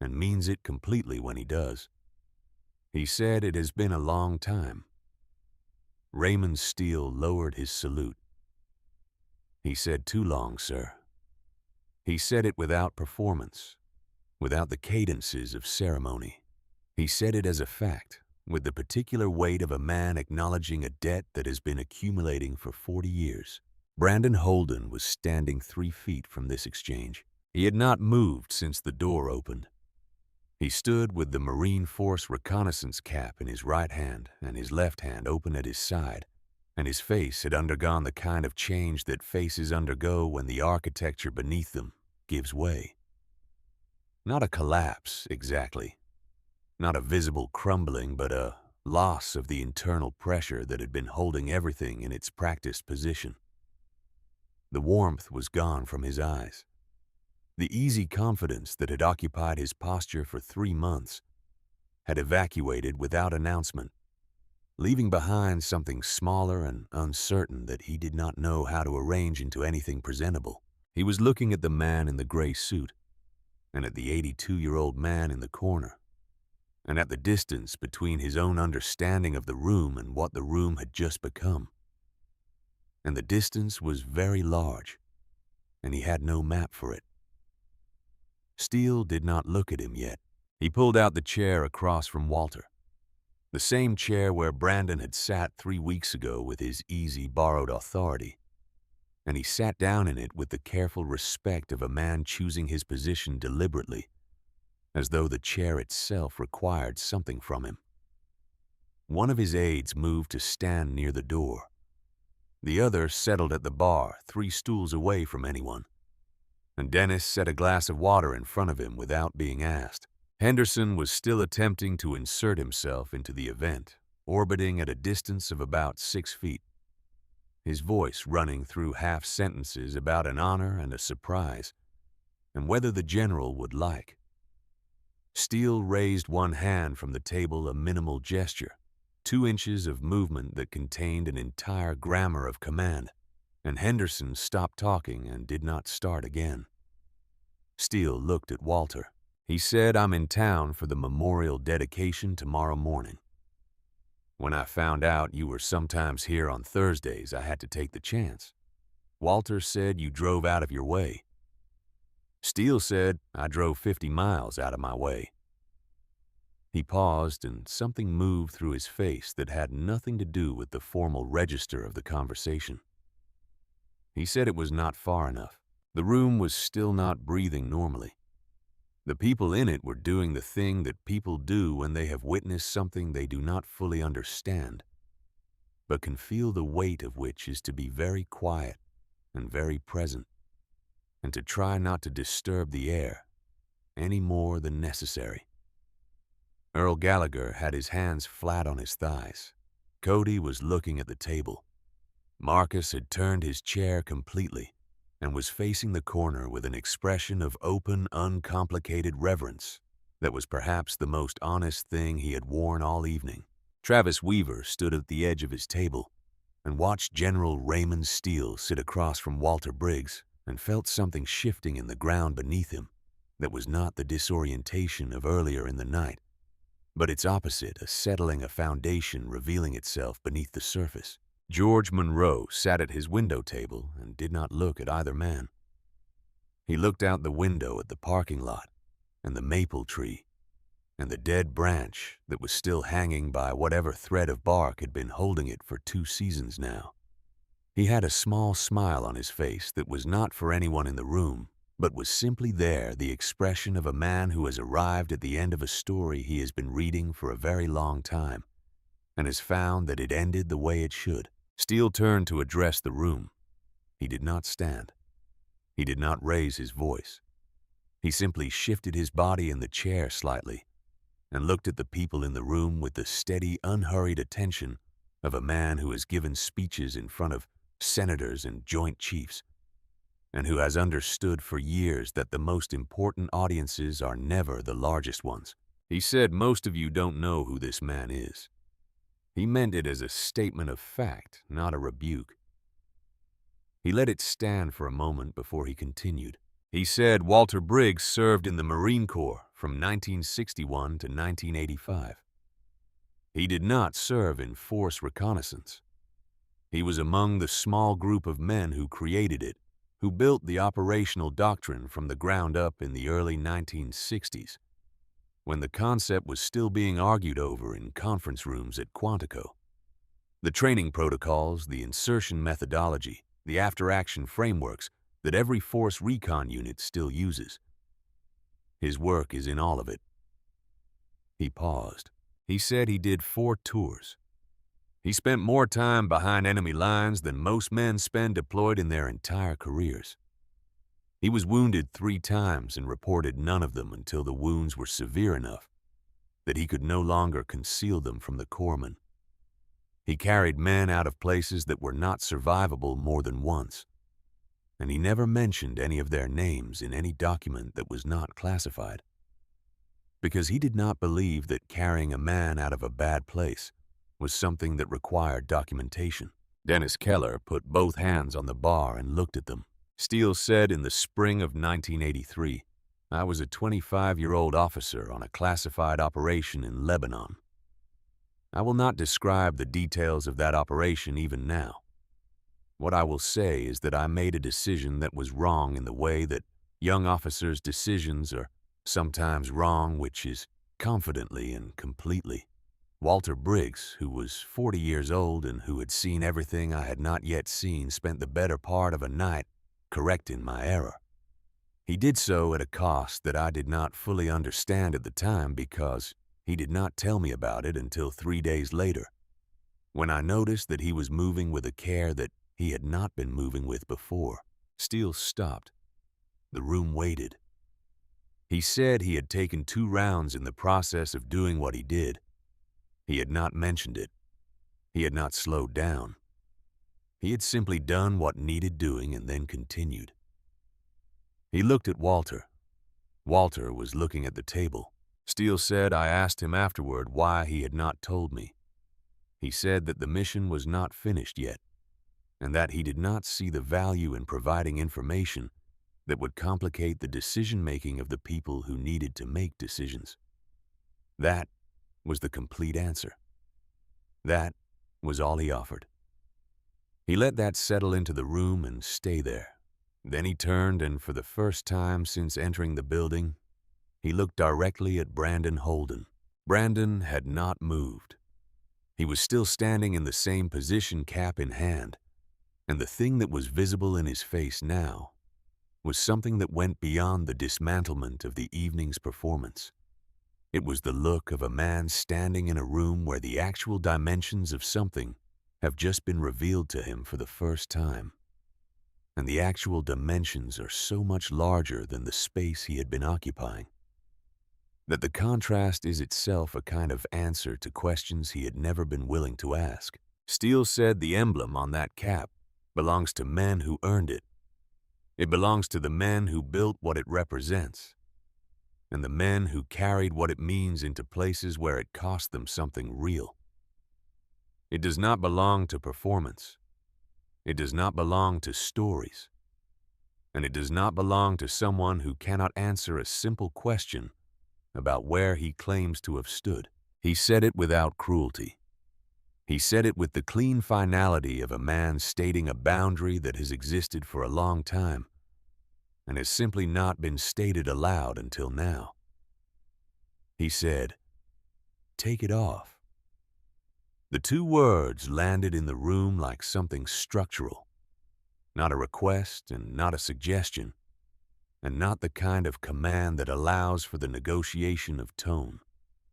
and means it completely when he does. He said, "It has been a long time." Raymond Steele lowered his salute. He said, "Too long, sir." He said it without performance, without the cadences of ceremony. He said it as a fact, with the particular weight of a man acknowledging a debt that has been accumulating for 40 years. Brandon Holden was standing 3 feet from this exchange. He had not moved since the door opened. He stood with the Marine Force reconnaissance cap in his right hand and his left hand open at his side, and his face had undergone the kind of change that faces undergo when the architecture beneath them gives way. Not a collapse, exactly. Not a visible crumbling, but a loss of the internal pressure that had been holding everything in its practiced position. The warmth was gone from his eyes. The easy confidence that had occupied his posture for 3 months had evacuated without announcement, leaving behind something smaller and uncertain that he did not know how to arrange into anything presentable. He was looking at the man in the gray suit, and at the 82-year-old man in the corner, and at the distance between his own understanding of the room and what the room had just become. And the distance was very large, and he had no map for it. Steele did not look at him yet. He pulled out the chair across from Walter, the same chair where Brandon had sat 3 weeks ago with his easy, borrowed authority, and he sat down in it with the careful respect of a man choosing his position deliberately, as though the chair itself required something from him. One of his aides moved to stand near the door. The other settled at the bar, 3 stools away from anyone, and Dennis set a glass of water in front of him without being asked. Henderson was still attempting to insert himself into the event, orbiting at a distance of about 6 feet, his voice running through half sentences about an honor and a surprise, and whether the general would like. Steele raised one hand from the table, a minimal gesture, 2 inches of movement that contained an entire grammar of command, and Henderson stopped talking and did not start again. Steele looked at Walter. He said, "I'm in town for the memorial dedication tomorrow morning. When I found out you were sometimes here on Thursdays, I had to take the chance. Walter said you drove out of your way. Steele said I drove 50 miles out of my way." He paused, and something moved through his face that had nothing to do with the formal register of the conversation. He said it was not far enough. The room was still not breathing normally. The people in it were doing the thing that people do when they have witnessed something they do not fully understand, but can feel the weight of which is to be very quiet and very present, and to try not to disturb the air any more than necessary. Earl Gallagher had his hands flat on his thighs. Cody was looking at the table. Marcus had turned his chair completely and was facing the corner with an expression of open, uncomplicated reverence that was perhaps the most honest thing he had worn all evening. Travis Weaver stood at the edge of his table and watched General Raymond Steele sit across from Walter Briggs and felt something shifting in the ground beneath him that was not the disorientation of earlier in the night, but its opposite, a foundation revealing itself beneath the surface. George Monroe sat at his window table and did not look at either man. He looked out the window at the parking lot and the maple tree and the dead branch that was still hanging by whatever thread of bark had been holding it for 2 seasons now. He had a small smile on his face that was not for anyone in the room, but was simply there, the expression of a man who has arrived at the end of a story he has been reading for a very long time and has found that it ended the way it should. Steele turned to address the room. He did not stand. He did not raise his voice. He simply shifted his body in the chair slightly and looked at the people in the room with the steady, unhurried attention of a man who has given speeches in front of senators and joint chiefs, and who has understood for years that the most important audiences are never the largest ones. He said, "Most of you don't know who this man is." He meant it as a statement of fact, not a rebuke. He let it stand for a moment before he continued. He said Walter Briggs served in the Marine Corps from 1961 to 1985. He did not serve in force reconnaissance. He was among the small group of men who created it, who built the operational doctrine from the ground up in the early 1960s, when the concept was still being argued over in conference rooms at Quantico. The training protocols, the insertion methodology, the after-action frameworks that every force recon unit still uses. His work is in all of it. He paused. He said he did 4 tours. He spent more time behind enemy lines than most men spend deployed in their entire careers. He was wounded 3 times and reported none of them until the wounds were severe enough that he could no longer conceal them from the corpsmen. He carried men out of places that were not survivable more than once, and he never mentioned any of their names in any document that was not classified, because he did not believe that carrying a man out of a bad place was something that required documentation. Dennis Keller put both hands on the bar and looked at them. Steele said in the spring of 1983, "I was a 25-year-old officer on a classified operation in Lebanon. I will not describe the details of that operation even now. What I will say is that I made a decision that was wrong in the way that young officers' decisions are sometimes wrong, which is confidently and completely. Walter Briggs, who was 40 years old and who had seen everything I had not yet seen, spent the better part of a night correcting my error. He did so at a cost that I did not fully understand at the time because he did not tell me about it until 3 days later, when I noticed that he was moving with a care that he had not been moving with before." Steele stopped. The room waited. He said he had taken 2 rounds in the process of doing what he did. He had not mentioned it. He had not slowed down. He had simply done what needed doing and then continued. He looked at Walter. Walter was looking at the table. Steele said I asked him afterward why he had not told me. He said that the mission was not finished yet, and that he did not see the value in providing information that would complicate the decision-making of the people who needed to make decisions. That was the complete answer. That was all he offered. He let that settle into the room and stay there. Then he turned and for the first time since entering the building, he looked directly at Brandon Holden. Brandon had not moved. He was still standing in the same position, cap in hand, and the thing that was visible in his face now was something that went beyond the dismantlement of the evening's performance. It was the look of a man standing in a room where the actual dimensions of something have just been revealed to him for the first time. And the actual dimensions are so much larger than the space he had been occupying, that the contrast is itself a kind of answer to questions he had never been willing to ask. Steele said the emblem on that cap belongs to men who earned it. It belongs to the men who built what it represents, and the men who carried what it means into places where it cost them something real. It does not belong to performance. It does not belong to stories. And it does not belong to someone who cannot answer a simple question about where he claims to have stood. He said it without cruelty. He said it with the clean finality of a man stating a boundary that has existed for a long time and has simply not been stated aloud until now. He said, "Take it off." The two words landed in the room like something structural, not a request and not a suggestion, and not the kind of command that allows for the negotiation of tone,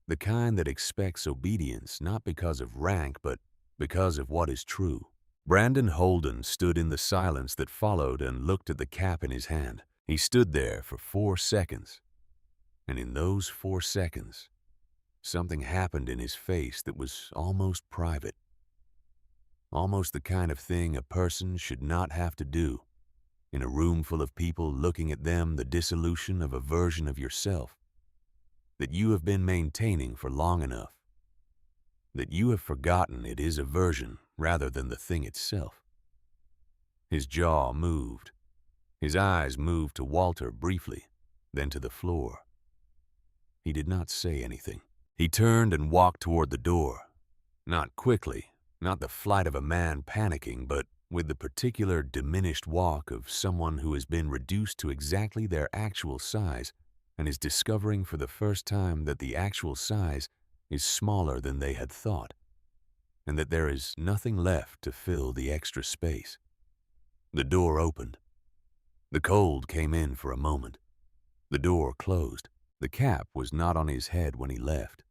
the kind that expects obedience not because of rank but because of what is true. Brandon Holden stood in the silence that followed and looked at the cap in his hand. He stood there for 4 seconds, and in those 4 seconds, something happened in his face that was almost private, almost the kind of thing a person should not have to do in a room full of people looking at them, the dissolution of a version of yourself that you have been maintaining for long enough, that you have forgotten it is a version rather than the thing itself. His jaw moved. His eyes moved to Walter briefly, then to the floor. He did not say anything. He turned and walked toward the door. Not quickly, not the flight of a man panicking, but with the particular diminished walk of someone who has been reduced to exactly their actual size and is discovering for the first time that the actual size is smaller than they had thought, and that there is nothing left to fill the extra space. The door opened. The cold came in for a moment. The door closed. The cap was not on his head when he left.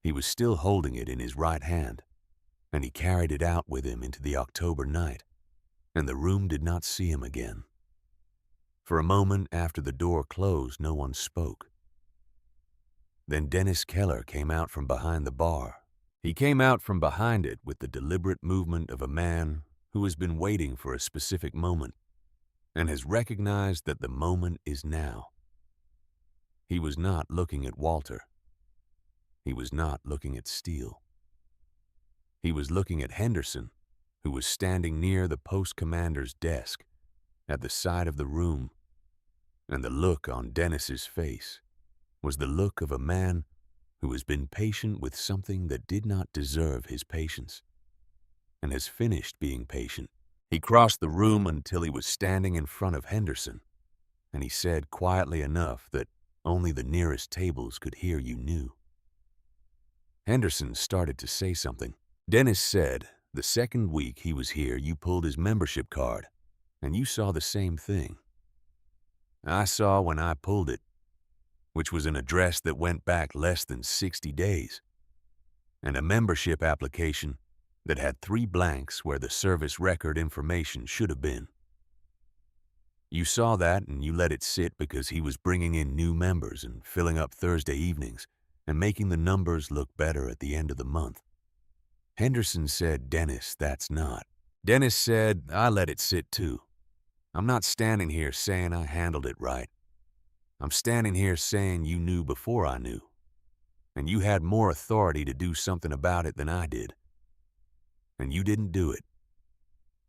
He was still holding it in his right hand, and he carried it out with him into the October night, and the room did not see him again. For a moment after the door closed, no one spoke. Then Dennis Keller came out from behind the bar. He came out from behind it with the deliberate movement of a man who has been waiting for a specific moment and has recognized that the moment is now. He was not looking at Walter. He was not looking at Steele. He was looking at Henderson, who was standing near the post commander's desk at the side of the room, and the look on Dennis's face was the look of a man who has been patient with something that did not deserve his patience and has finished being patient. He crossed the room until he was standing in front of Henderson, and he said quietly enough that only the nearest tables could hear you knew. Henderson started to say something. Dennis said, "The second week he was here, you pulled his membership card, and you saw the same thing I saw when I pulled it, which was an address that went back less than 60 days, and a membership application that had 3 blanks where the service record information should have been. You saw that and you let it sit because he was bringing in new members and filling up Thursday evenings and making the numbers look better at the end of the month." Henderson said, "Dennis, that's not." Dennis said, "I let it sit too. I'm not standing here saying I handled it right. I'm standing here saying you knew before I knew, and you had more authority to do something about it than I did. And you didn't do it.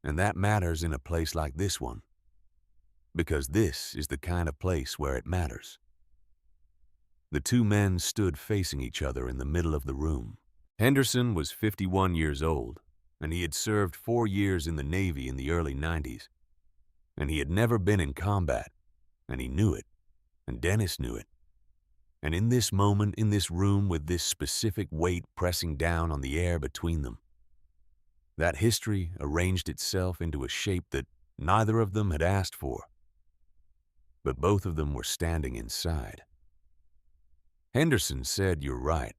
And that matters in a place like this one, because this is the kind of place where it matters." The two men stood facing each other in the middle of the room. Henderson was 51 years old, and he had served 4 years in the Navy in the early 90s. And he had never been in combat, and he knew it, and Dennis knew it. And in this moment, in this room with this specific weight pressing down on the air between them, that history arranged itself into a shape that neither of them had asked for, but both of them were standing inside. Henderson said, "You're right."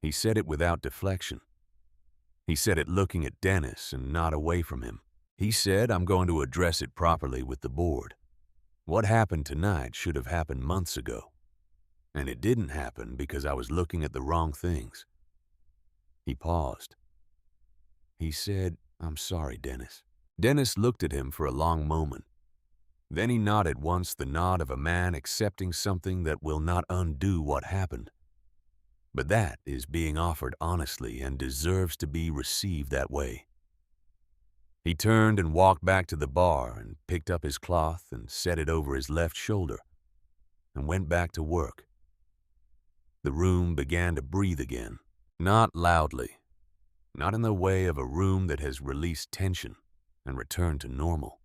He said it without deflection. He said it looking at Dennis and not away from him. He said, "I'm going to address it properly with the board. What happened tonight should have happened months ago, and it didn't happen because I was looking at the wrong things." He paused. He said, "I'm sorry, Dennis." Dennis looked at him for a long moment. Then he nodded once, the nod of a man accepting something that will not undo what happened. But that is being offered honestly and deserves to be received that way. He turned and walked back to the bar and picked up his cloth and set it over his left shoulder and went back to work. The room began to breathe again, not loudly, not in the way of a room that has released tension and returned to normal,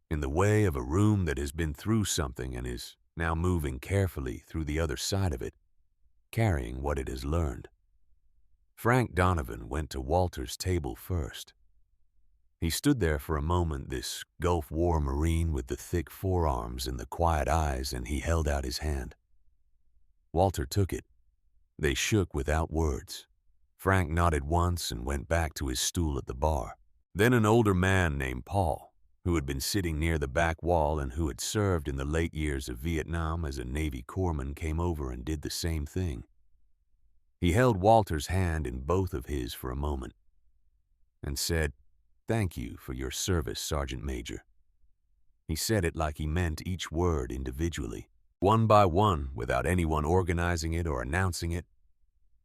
in the way of a room that has been through something and is now moving carefully through the other side of it, carrying what it has learned. Frank Donovan went to Walter's table first. He stood there for a moment, this Gulf War Marine with the thick forearms and the quiet eyes, and he held out his hand. Walter took it. They shook without words. Frank nodded once and went back to his stool at the bar. Then an older man named Paul, who had been sitting near the back wall and who had served in the late years of Vietnam as a Navy corpsman, came over and did the same thing. He held Walter's hand in both of his for a moment and said, "Thank you for your service, Sergeant Major." He said it like he meant each word individually, one by one, without anyone organizing it or announcing it.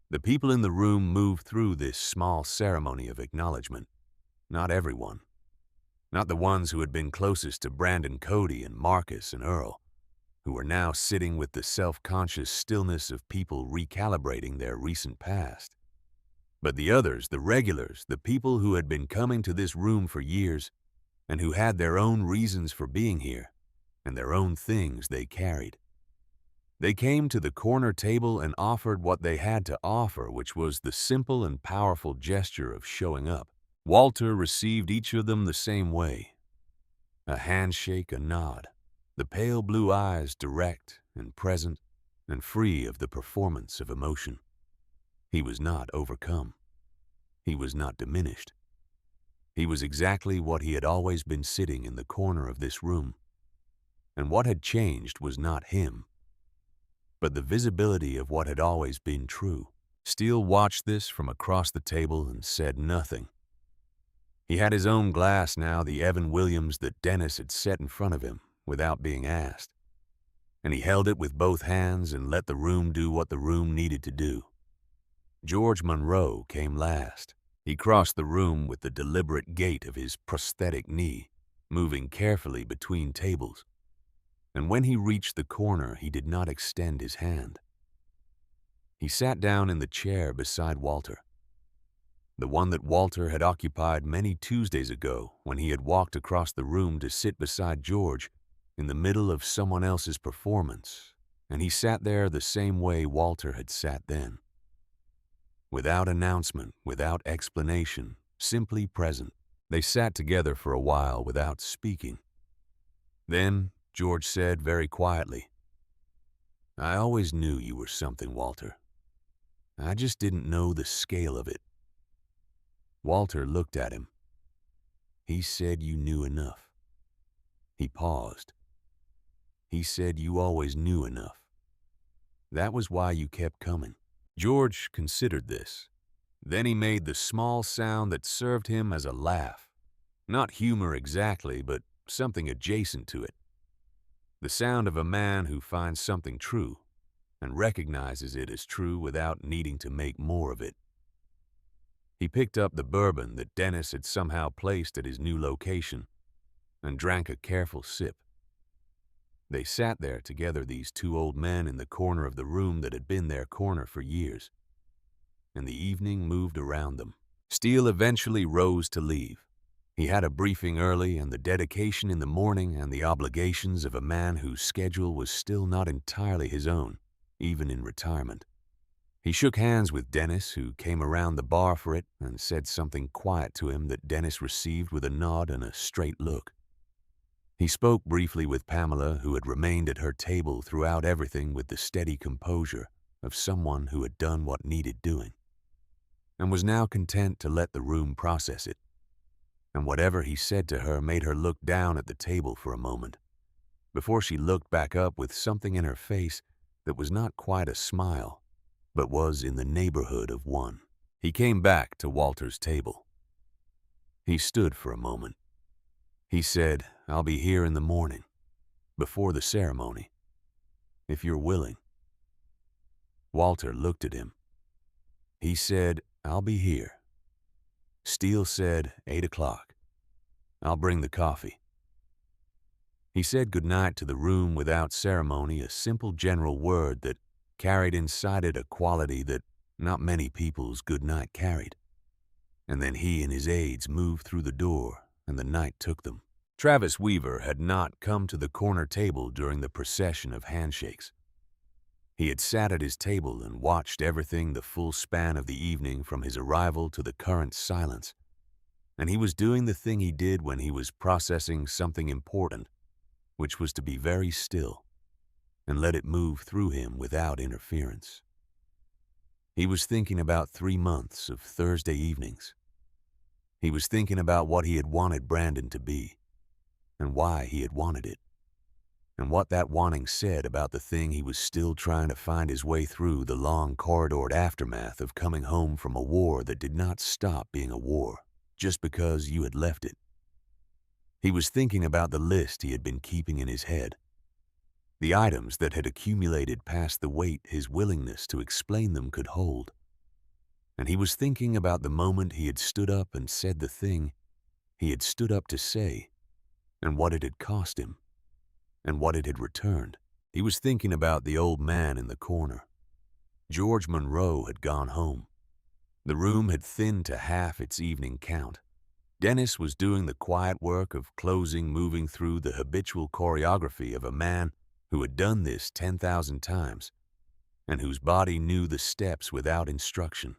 The people in the room moved through this small ceremony of acknowledgement. Not everyone. Not the ones who had been closest to Brandon Cody and Marcus and Earl, who were now sitting with the self-conscious stillness of people recalibrating their recent past. But the others, the regulars, the people who had been coming to this room for years and who had their own reasons for being here and their own things they carried. They came to the corner table and offered what they had to offer, which was the simple and powerful gesture of showing up. Walter received each of them the same way. A handshake, a nod, the pale blue eyes direct and present and free of the performance of emotion. He was not overcome. He was not diminished. He was exactly what he had always been, sitting in the corner of this room. And what had changed was not him, but the visibility of what had always been true. Steele watched this from across the table and said nothing. He had his own glass now, the Evan Williams that Dennis had set in front of him without being asked. And he held it with both hands and let the room do what the room needed to do. George Monroe came last. He crossed the room with the deliberate gait of his prosthetic knee, moving carefully between tables. And when he reached the corner, he did not extend his hand. He sat down in the chair beside Walter, the one that Walter had occupied many Tuesdays ago when he had walked across the room to sit beside George in the middle of someone else's performance, and he sat there the same way Walter had sat then. Without announcement, without explanation, simply present, they sat together for a while without speaking. Then George said very quietly, "I always knew you were something, Walter. I just didn't know the scale of it." Walter looked at him. "He said you knew enough." He paused. "He said you always knew enough. That was why you kept coming." George considered this. Then he made the small sound that served him as a laugh. Not humor exactly, but something adjacent to it. The sound of a man who finds something true and recognizes it as true without needing to make more of it. He picked up the bourbon that Dennis had somehow placed at his new location and drank a careful sip. They sat there together, these two old men, in the corner of the room that had been their corner for years, and the evening moved around them. Steele eventually rose to leave. He had a briefing early and the dedication in the morning and the obligations of a man whose schedule was still not entirely his own, even in retirement. He shook hands with Dennis, who came around the bar for it, and said something quiet to him that Dennis received with a nod and a straight look. He spoke briefly with Pamela, who had remained at her table throughout everything with the steady composure of someone who had done what needed doing, and was now content to let the room process it. And whatever he said to her made her look down at the table for a moment, before she looked back up with something in her face that was not quite a smile, but was in the neighborhood of one. He came back to Walter's table. He stood for a moment. He said, "I'll be here in the morning, before the ceremony, if you're willing." Walter looked at him. He said, "I'll be here." Steele said, 8 o'clock. "I'll bring the coffee." He said goodnight to the room without ceremony, a simple general word that carried inside it a quality that not many people's good night carried. And then he and his aides moved through the door, and the night took them. Travis Weaver had not come to the corner table during the procession of handshakes. He had sat at his table and watched everything the full span of the evening from his arrival to the current silence. And he was doing the thing he did when he was processing something important, which was to be very still and let it move through him without interference. He was thinking about 3 months of Thursday evenings. He was thinking about what he had wanted Brandon to be, and why he had wanted it, and what that wanting said about the thing he was still trying to find his way through the long corridored aftermath of coming home from a war that did not stop being a war just because you had left it. He was thinking about the list he had been keeping in his head, the items that had accumulated past the weight his willingness to explain them could hold. And he was thinking about the moment he had stood up and said the thing he had stood up to say, and what it had cost him, and what it had returned. He was thinking about the old man in the corner. George Monroe had gone home. The room had thinned to half its evening count. Dennis was doing the quiet work of closing, moving through the habitual choreography of a man who had done this 10,000 times, and whose body knew the steps without instruction.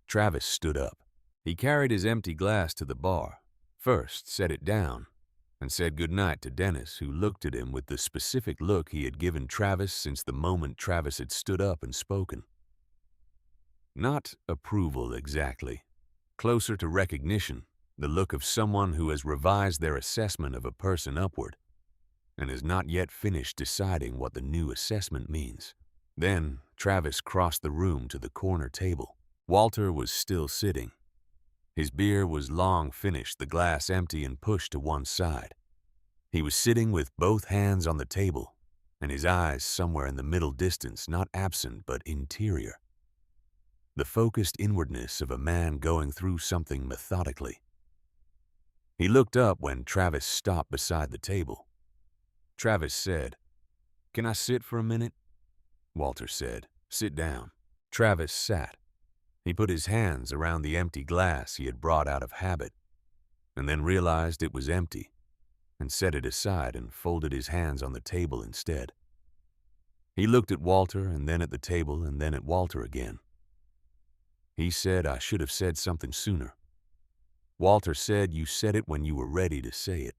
Travis stood up. He carried his empty glass to the bar, first set it down, and said goodnight to Dennis, who looked at him with the specific look he had given Travis since the moment Travis had stood up and spoken. Not approval exactly, closer to recognition, the look of someone who has revised their assessment of a person upward, and has not yet finished deciding what the new assessment means. Then Travis crossed the room to the corner table. Walter was still sitting. His beer was long finished, the glass empty and pushed to one side. He was sitting with both hands on the table, and his eyes somewhere in the middle distance, not absent but interior. The focused inwardness of a man going through something methodically. He looked up when Travis stopped beside the table. Travis said, "Can I sit for a minute?" Walter said, "Sit down." Travis sat. He put his hands around the empty glass he had brought out of habit, and then realized it was empty, and set it aside and folded his hands on the table instead. He looked at Walter and then at the table and then at Walter again. He said, "I should have said something sooner." Walter said, "You said it when you were ready to say it."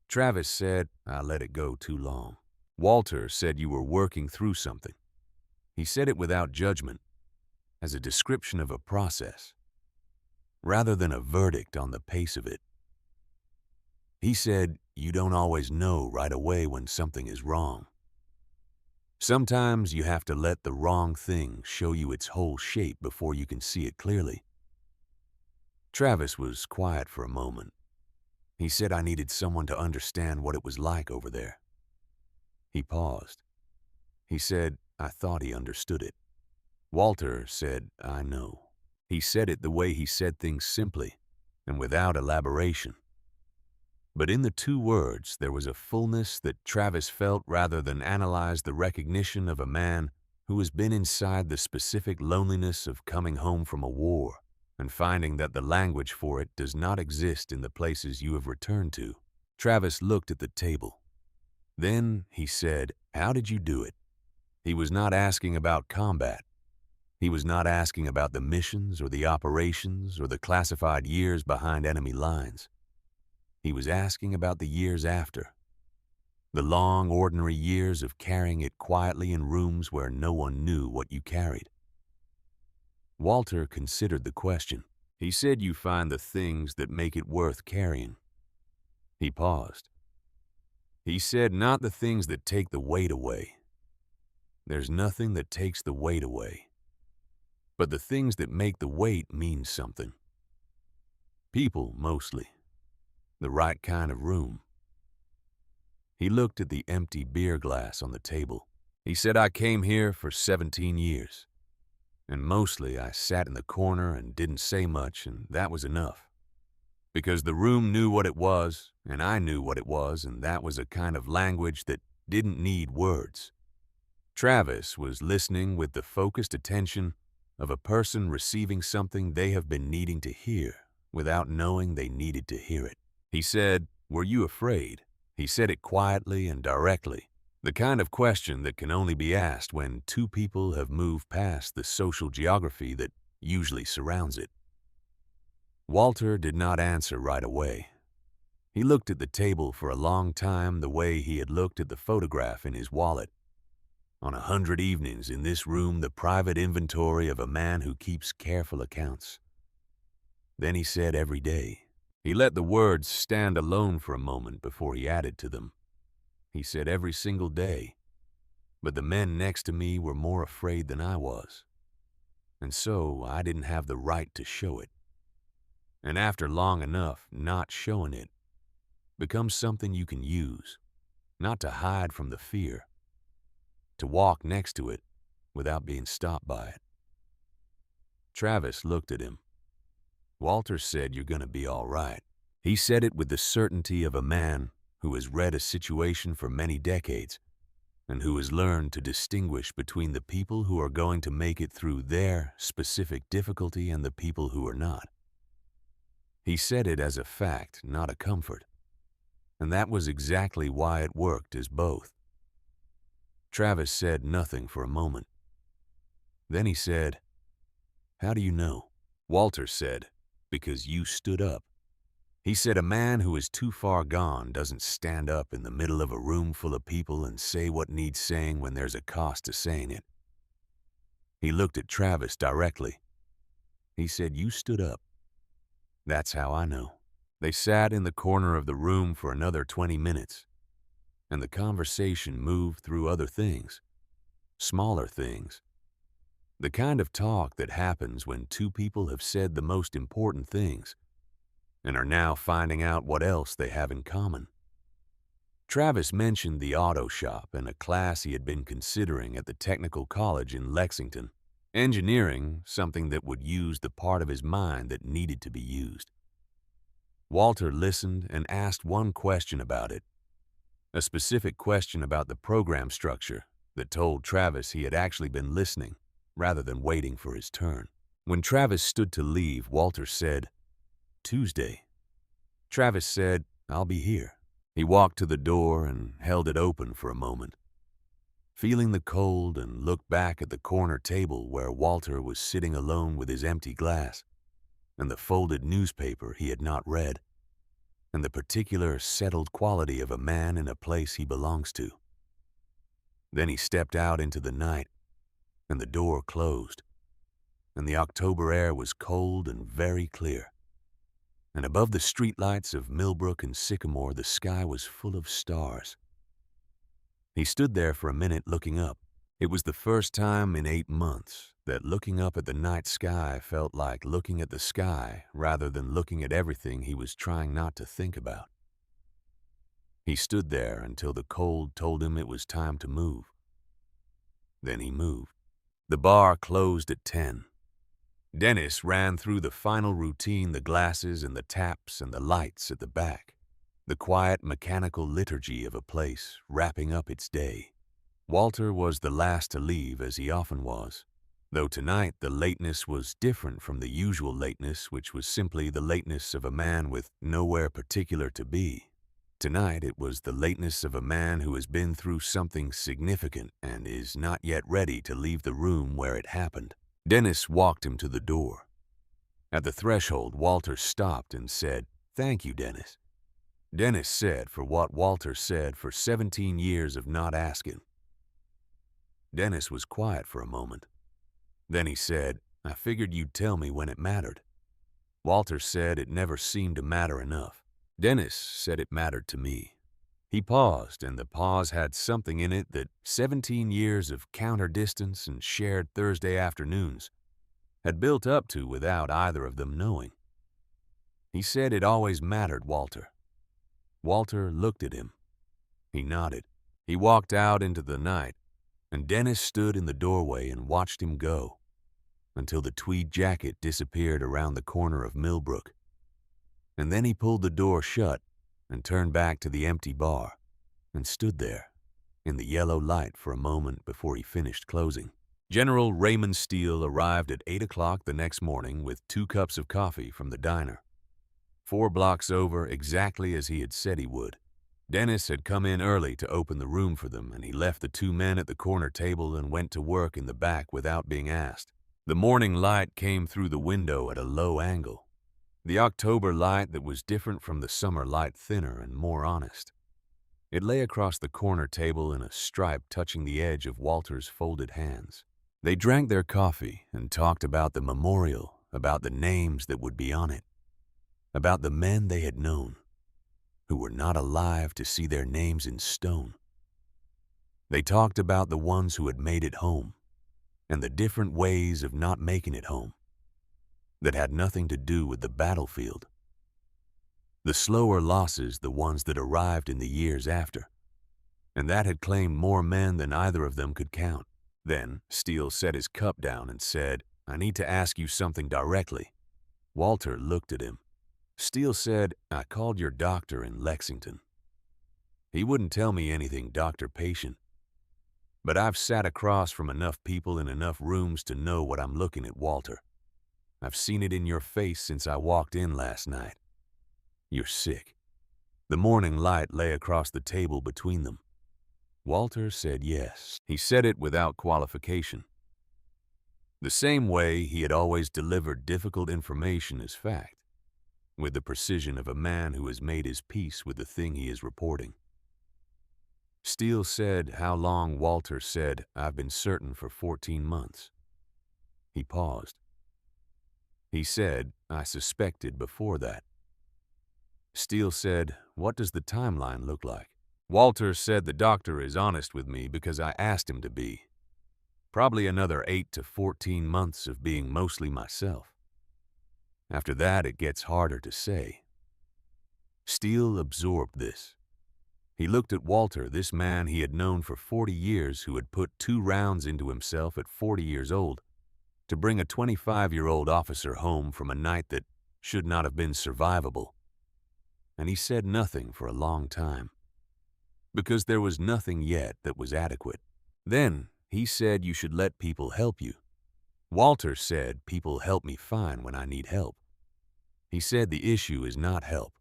Travis said, "I let it go too long." Walter said, "You were working through something." He said it without judgment, as a description of a process, rather than a verdict on the pace of it. He said, "You don't always know right away when something is wrong. Sometimes you have to let the wrong thing show you its whole shape before you can see it clearly." Travis was quiet for a moment. He said, "I needed someone to understand what it was like over there." He paused. He said, "I thought he understood it." Walter said, "I know." He said it the way he said things, simply and without elaboration. But in the two words, there was a fullness that Travis felt rather than analyzed, the recognition of a man who has been inside the specific loneliness of coming home from a war and finding that the language for it does not exist in the places you have returned to. Travis looked at the table. Then he said, "How did you do it?" He was not asking about combat. He was not asking about the missions or the operations or the classified years behind enemy lines. He was asking about the years after. The long, ordinary years of carrying it quietly in rooms where no one knew what you carried. Walter considered the question. He said, "You find the things that make it worth carrying." He paused. He said, "Not the things that take the weight away. There's nothing that takes the weight away. But the things that make the weight mean something. People, mostly. The right kind of room." He looked at the empty beer glass on the table. He said, "I came here for 17 years. And mostly I sat in the corner and didn't say much, and that was enough. Because the room knew what it was, and I knew what it was, and that was a kind of language that didn't need words. Travis was listening with the focused attention of a person receiving something they have been needing to hear without knowing they needed to hear it. He said, "Were you afraid?" He said it quietly and directly, the kind of question that can only be asked when two people have moved past the social geography that usually surrounds it. Walter did not answer right away. He looked at the table for a long time the way he had looked at the photograph in his wallet. On 100 evenings in this room, the private inventory of a man who keeps careful accounts. Then he said every day. He let the words stand alone for a moment before he added to them. He said every single day, but the men next to me were more afraid than I was. And so I didn't have the right to show it. And after long enough, not showing it becomes something you can use, not to hide from the fear, to walk next to it without being stopped by it. Travis looked at him. Walter said, "You're going to be all right." He said it with the certainty of a man who has read a situation for many decades and who has learned to distinguish between the people who are going to make it through their specific difficulty and the people who are not. He said it as a fact, not a comfort, and that was exactly why it worked as both. Travis said nothing for a moment. Then he said, "How do you know?" Walter said, "Because you stood up." He said a man who is too far gone doesn't stand up in the middle of a room full of people and say what needs saying when there's a cost to saying it. He looked at Travis directly. He said, "You stood up." That's how I know. They sat in the corner of the room for another 20 minutes, and the conversation moved through other things, smaller things. The kind of talk that happens when two people have said the most important things and are now finding out what else they have in common. Travis mentioned the auto shop and a class he had been considering at the technical college in Lexington. Engineering, something that would use the part of his mind that needed to be used. Walter listened and asked one question about it, a specific question about the program structure that told Travis he had actually been listening rather than waiting for his turn. When Travis stood to leave, Walter said, "Tuesday." Travis said, "I'll be here." He walked to the door and held it open for a moment, feeling the cold, and looked back at the corner table where Walter was sitting alone with his empty glass and the folded newspaper he had not read, and the particular settled quality of a man in a place he belongs to. Then he stepped out into the night, and the door closed, and the October air was cold and very clear. And above the streetlights of Millbrook and Sycamore, the sky was full of stars. He stood there for a minute looking up. It was the first time in 8 months that looking up at the night sky felt like looking at the sky rather than looking at everything he was trying not to think about. He stood there until the cold told him it was time to move. Then he moved. The bar closed at 10. Dennis ran through the final routine, the glasses and the taps and the lights at the back, the quiet mechanical liturgy of a place wrapping up its day. Walter was the last to leave, as he often was, though tonight the lateness was different from the usual lateness, which was simply the lateness of a man with nowhere particular to be. Tonight it was the lateness of a man who has been through something significant and is not yet ready to leave the room where it happened. Dennis walked him to the door. At the threshold, Walter stopped and said, "Thank you, Dennis." Dennis said for what Walter said for 17 years of not asking. Dennis was quiet for a moment. Then he said, "I figured you'd tell me when it mattered." Walter said it never seemed to matter enough. Dennis said it mattered to me. He paused, and the pause had something in it that 17 years of counter-distance and shared Thursday afternoons had built up to without either of them knowing. He said it always mattered, Walter. Walter looked at him. He nodded. He walked out into the night, and Dennis stood in the doorway and watched him go until the tweed jacket disappeared around the corner of Millbrook. And then he pulled the door shut and turned back to the empty bar and stood there, in the yellow light for a moment before he finished closing. General Raymond Steele arrived at 8 o'clock the next morning with 2 cups of coffee from the diner. 4 blocks over, exactly as he had said he would. Dennis had come in early to open the room for them, and he left the 2 men at the corner table and went to work in the back without being asked. The morning light came through the window at a low angle. The October light that was different from the summer light, thinner and more honest. It lay across the corner table in a stripe touching the edge of Walter's folded hands. They drank their coffee and talked about the memorial, about the names that would be on it, about the men they had known, who were not alive to see their names in stone. They talked about the ones who had made it home, and the different ways of not making it home, that had nothing to do with the battlefield. The slower losses, the ones that arrived in the years after, and that had claimed more men than either of them could count. Then Steele set his cup down and said, "I need to ask you something directly." Walter looked at him. Steele said, "I called your doctor in Lexington. He wouldn't tell me anything doctor-patient. But I've sat across from enough people in enough rooms to know what I'm looking at, Walter. I've seen it in your face since I walked in last night. You're sick." The morning light lay across the table between them. Walter said yes. He said it without qualification. The same way he had always delivered difficult information as fact, with the precision of a man who has made his peace with the thing he is reporting. Steele said how long. Walter said, "I've been certain for 14 months. He paused. He said, "I suspected before that." Steele said, "What does the timeline look like?" Walter said, "The doctor is honest with me because I asked him to be. Probably another 8 to 14 months of being mostly myself. After that, it gets harder to say." Steele absorbed this. He looked at Walter, this man he had known for 40 years who had put 2 rounds into himself at 40 years old to bring a 25-year-old officer home from a night that should not have been survivable. And he said nothing for a long time, because there was nothing yet that was adequate. Then he said, "You should let people help you." Walter said, "People help me fine when I need help." He said, "The issue is not help.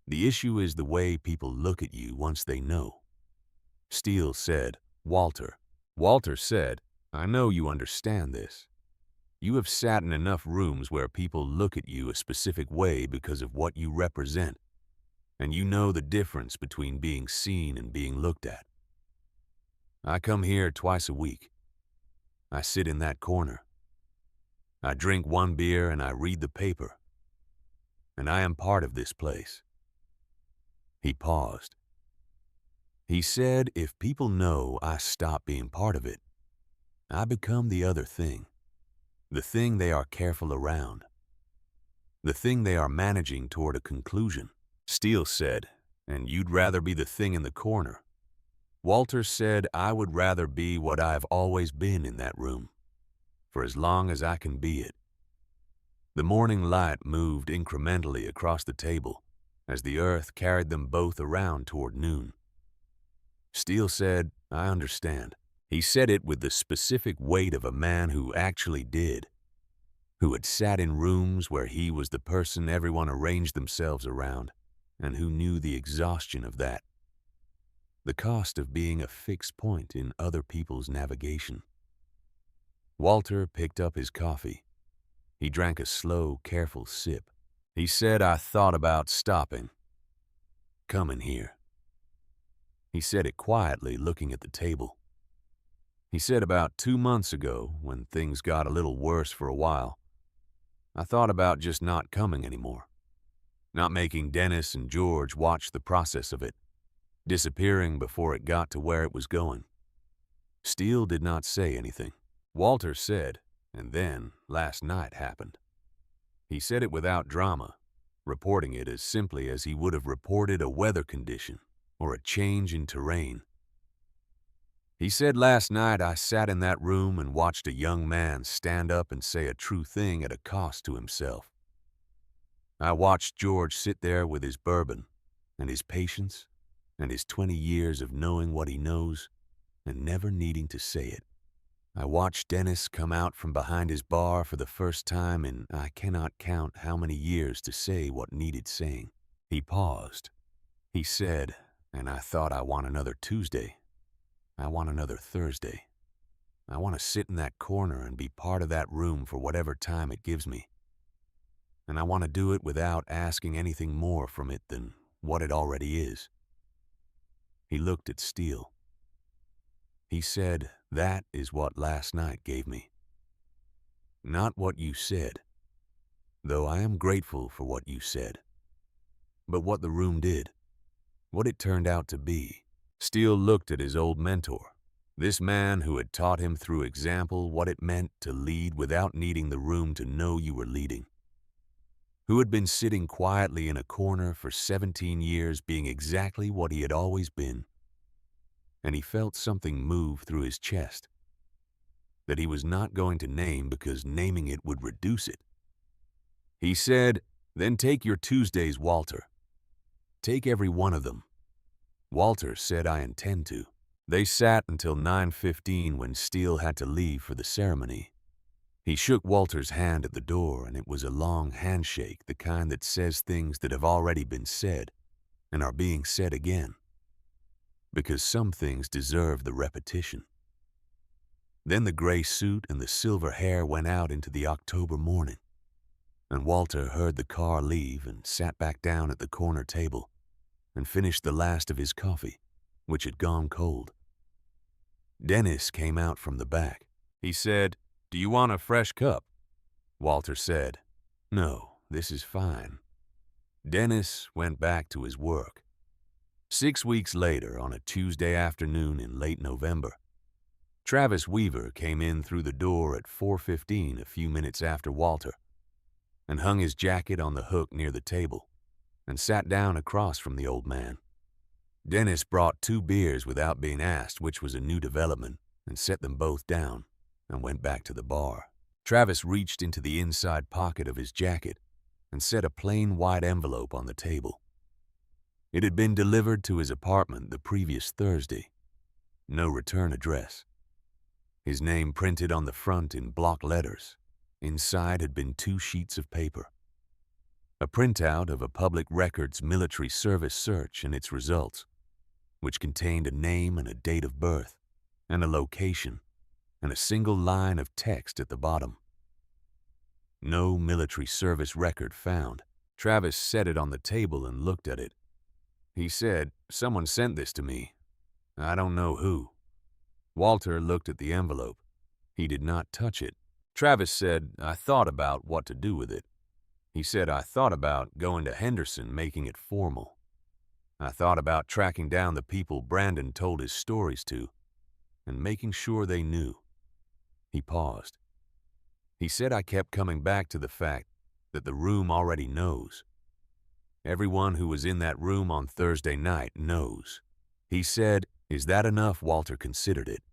The issue is the way people look at you once they know." Steele said, "Walter." Walter said, "I know you understand this. You have sat in enough rooms where people look at you a specific way because of what you represent, and you know the difference between being seen and being looked at. I come here twice a week. I sit in that corner. I drink 1 beer and I read the paper. And I am part of this place." He paused. He said, "If people know I stop being part of it, I become the other thing. The thing they are careful around. The thing they are managing toward a conclusion." Steele said, "And you'd rather be the thing in the corner." Walter said, "I would rather be what I have always been in that room, for as long as I can be it." The morning light moved incrementally across the table as the earth carried them both around toward noon. Steele said, "I understand." He said it with the specific weight of a man who actually did, who had sat in rooms where he was the person everyone arranged themselves around, and who knew the exhaustion of that, the cost of being a fixed point in other people's navigation. Walter picked up his coffee. He drank a slow, careful sip. He said, "I thought about stopping. Coming here." He said it quietly, looking at the table. He said, "About 2 months ago, when things got a little worse for a while, I thought about just not coming anymore. Not making Dennis and George watch the process of it, disappearing before it got to where it was going." Steele did not say anything. Walter said, "And then last night happened." He said it without drama, reporting it as simply as he would have reported a weather condition or a change in terrain. He said, "Last night I sat in that room and watched a young man stand up and say a true thing at a cost to himself. I watched George sit there with his bourbon and his patience and his 20 years of knowing what he knows and never needing to say it. I watched Dennis come out from behind his bar for the first time in I cannot count how many years to say what needed saying. He paused. He said, and I thought, I want another Tuesday. I want another Thursday. I want to sit in that corner and be part of that room for whatever time it gives me. And I want to do it without asking anything more from it than what it already is. He looked at Steele. He said, that is what last night gave me. Not what you said, though I am grateful for what you said, but what the room did, what it turned out to be. Steele looked at his old mentor, this man who had taught him through example what it meant to lead without needing the room to know you were leading, who had been sitting quietly in a corner for 17 years being exactly what he had always been. And he felt something move through his chest that he was not going to name because naming it would reduce it. He said, then take your Tuesdays, Walter. Take every one of them. Walter said, I intend to. They sat until 9:15 when Steele had to leave for the ceremony. He shook Walter's hand at the door, and it was a long handshake, the kind that says things that have already been said and are being said again, because some things deserve the repetition. Then the gray suit and the silver hair went out into the October morning, and Walter heard the car leave and sat back down at the corner table and finished the last of his coffee, which had gone cold. Dennis came out from the back. He said, do you want a fresh cup? Walter said, no, this is fine. Dennis went back to his work. 6 weeks later, on a Tuesday afternoon in late November, Travis Weaver came in through the door at 4:15 a few minutes after Walter and hung his jacket on the hook near the table and sat down across from the old man. Dennis brought 2 beers without being asked, which was a new development, and set them both down and went back to the bar. Travis reached into the inside pocket of his jacket and set a plain white envelope on the table. It had been delivered to his apartment the previous Thursday. No return address. His name printed on the front in block letters. Inside had been 2 sheets of paper. A printout of a public records military service search and its results, which contained a name and a date of birth, and a location, and a single line of text at the bottom. No military service record found. Travis set it on the table and looked at it. He said, someone sent this to me. I don't know who. Walter looked at the envelope. He did not touch it. Travis said, I thought about what to do with it. He said, I thought about going to Henderson, making it formal. I thought about tracking down the people Brandon told his stories to and making sure they knew. He paused. He said, I kept coming back to the fact that the room already knows. Everyone who was in that room on Thursday night knows. He said, is that enough? Walter considered it.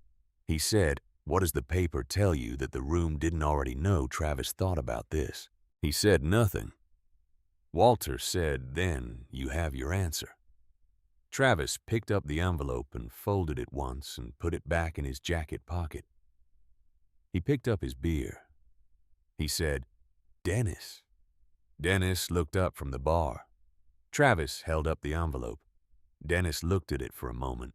He said, what does the paper tell you that the room didn't already know? Travis thought about this. He said nothing. Walter said, then you have your answer. Travis picked up the envelope and folded it once and put it back in his jacket pocket. He picked up his beer. He said, Dennis. Dennis looked up from the bar. Travis held up the envelope. Dennis looked at it for a moment.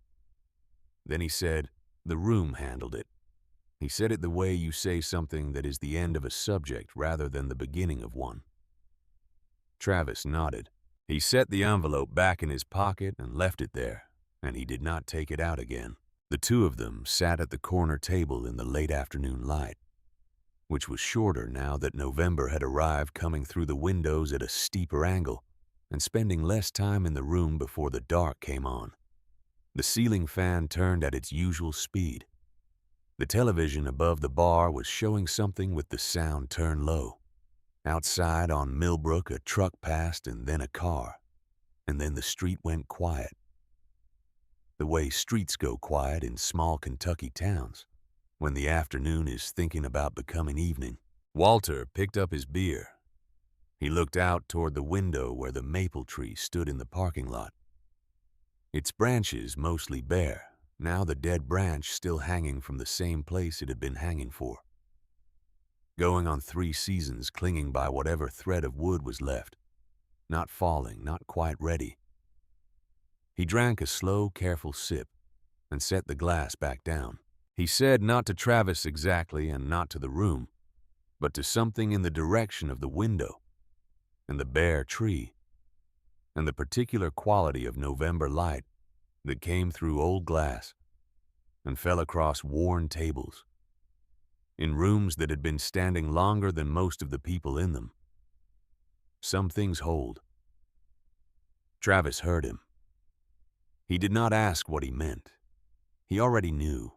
Then he said, the room handled it. He said it the way you say something that is the end of a subject rather than the beginning of one. Travis nodded. He set the envelope back in his pocket and left it there, and he did not take it out again. The 2 of them sat at the corner table in the late afternoon light, which was shorter now that November had arrived, coming through the windows at a steeper angle and spending less time in the room before the dark came on. The ceiling fan turned at its usual speed. The television above the bar was showing something with the sound turned low. Outside on Millbrook, a truck passed and then a car, and then the street went quiet. The way streets go quiet in small Kentucky towns when the afternoon is thinking about becoming evening. Walter picked up his beer. He looked out toward the window where the maple tree stood in the parking lot. its branches mostly bare, now the dead branch still hanging from the same place it had been hanging for. Going on 3 seasons, clinging by whatever thread of wood was left, not falling, not quite ready. He drank a slow, careful sip and set the glass back down. He said not to Travis exactly and not to the room, but to something in the direction of the window and the bare tree and the particular quality of November light that came through old glass and fell across worn tables in rooms that had been standing longer than most of the people in them. Some things hold. Travis heard him. He did not ask what he meant. He already knew.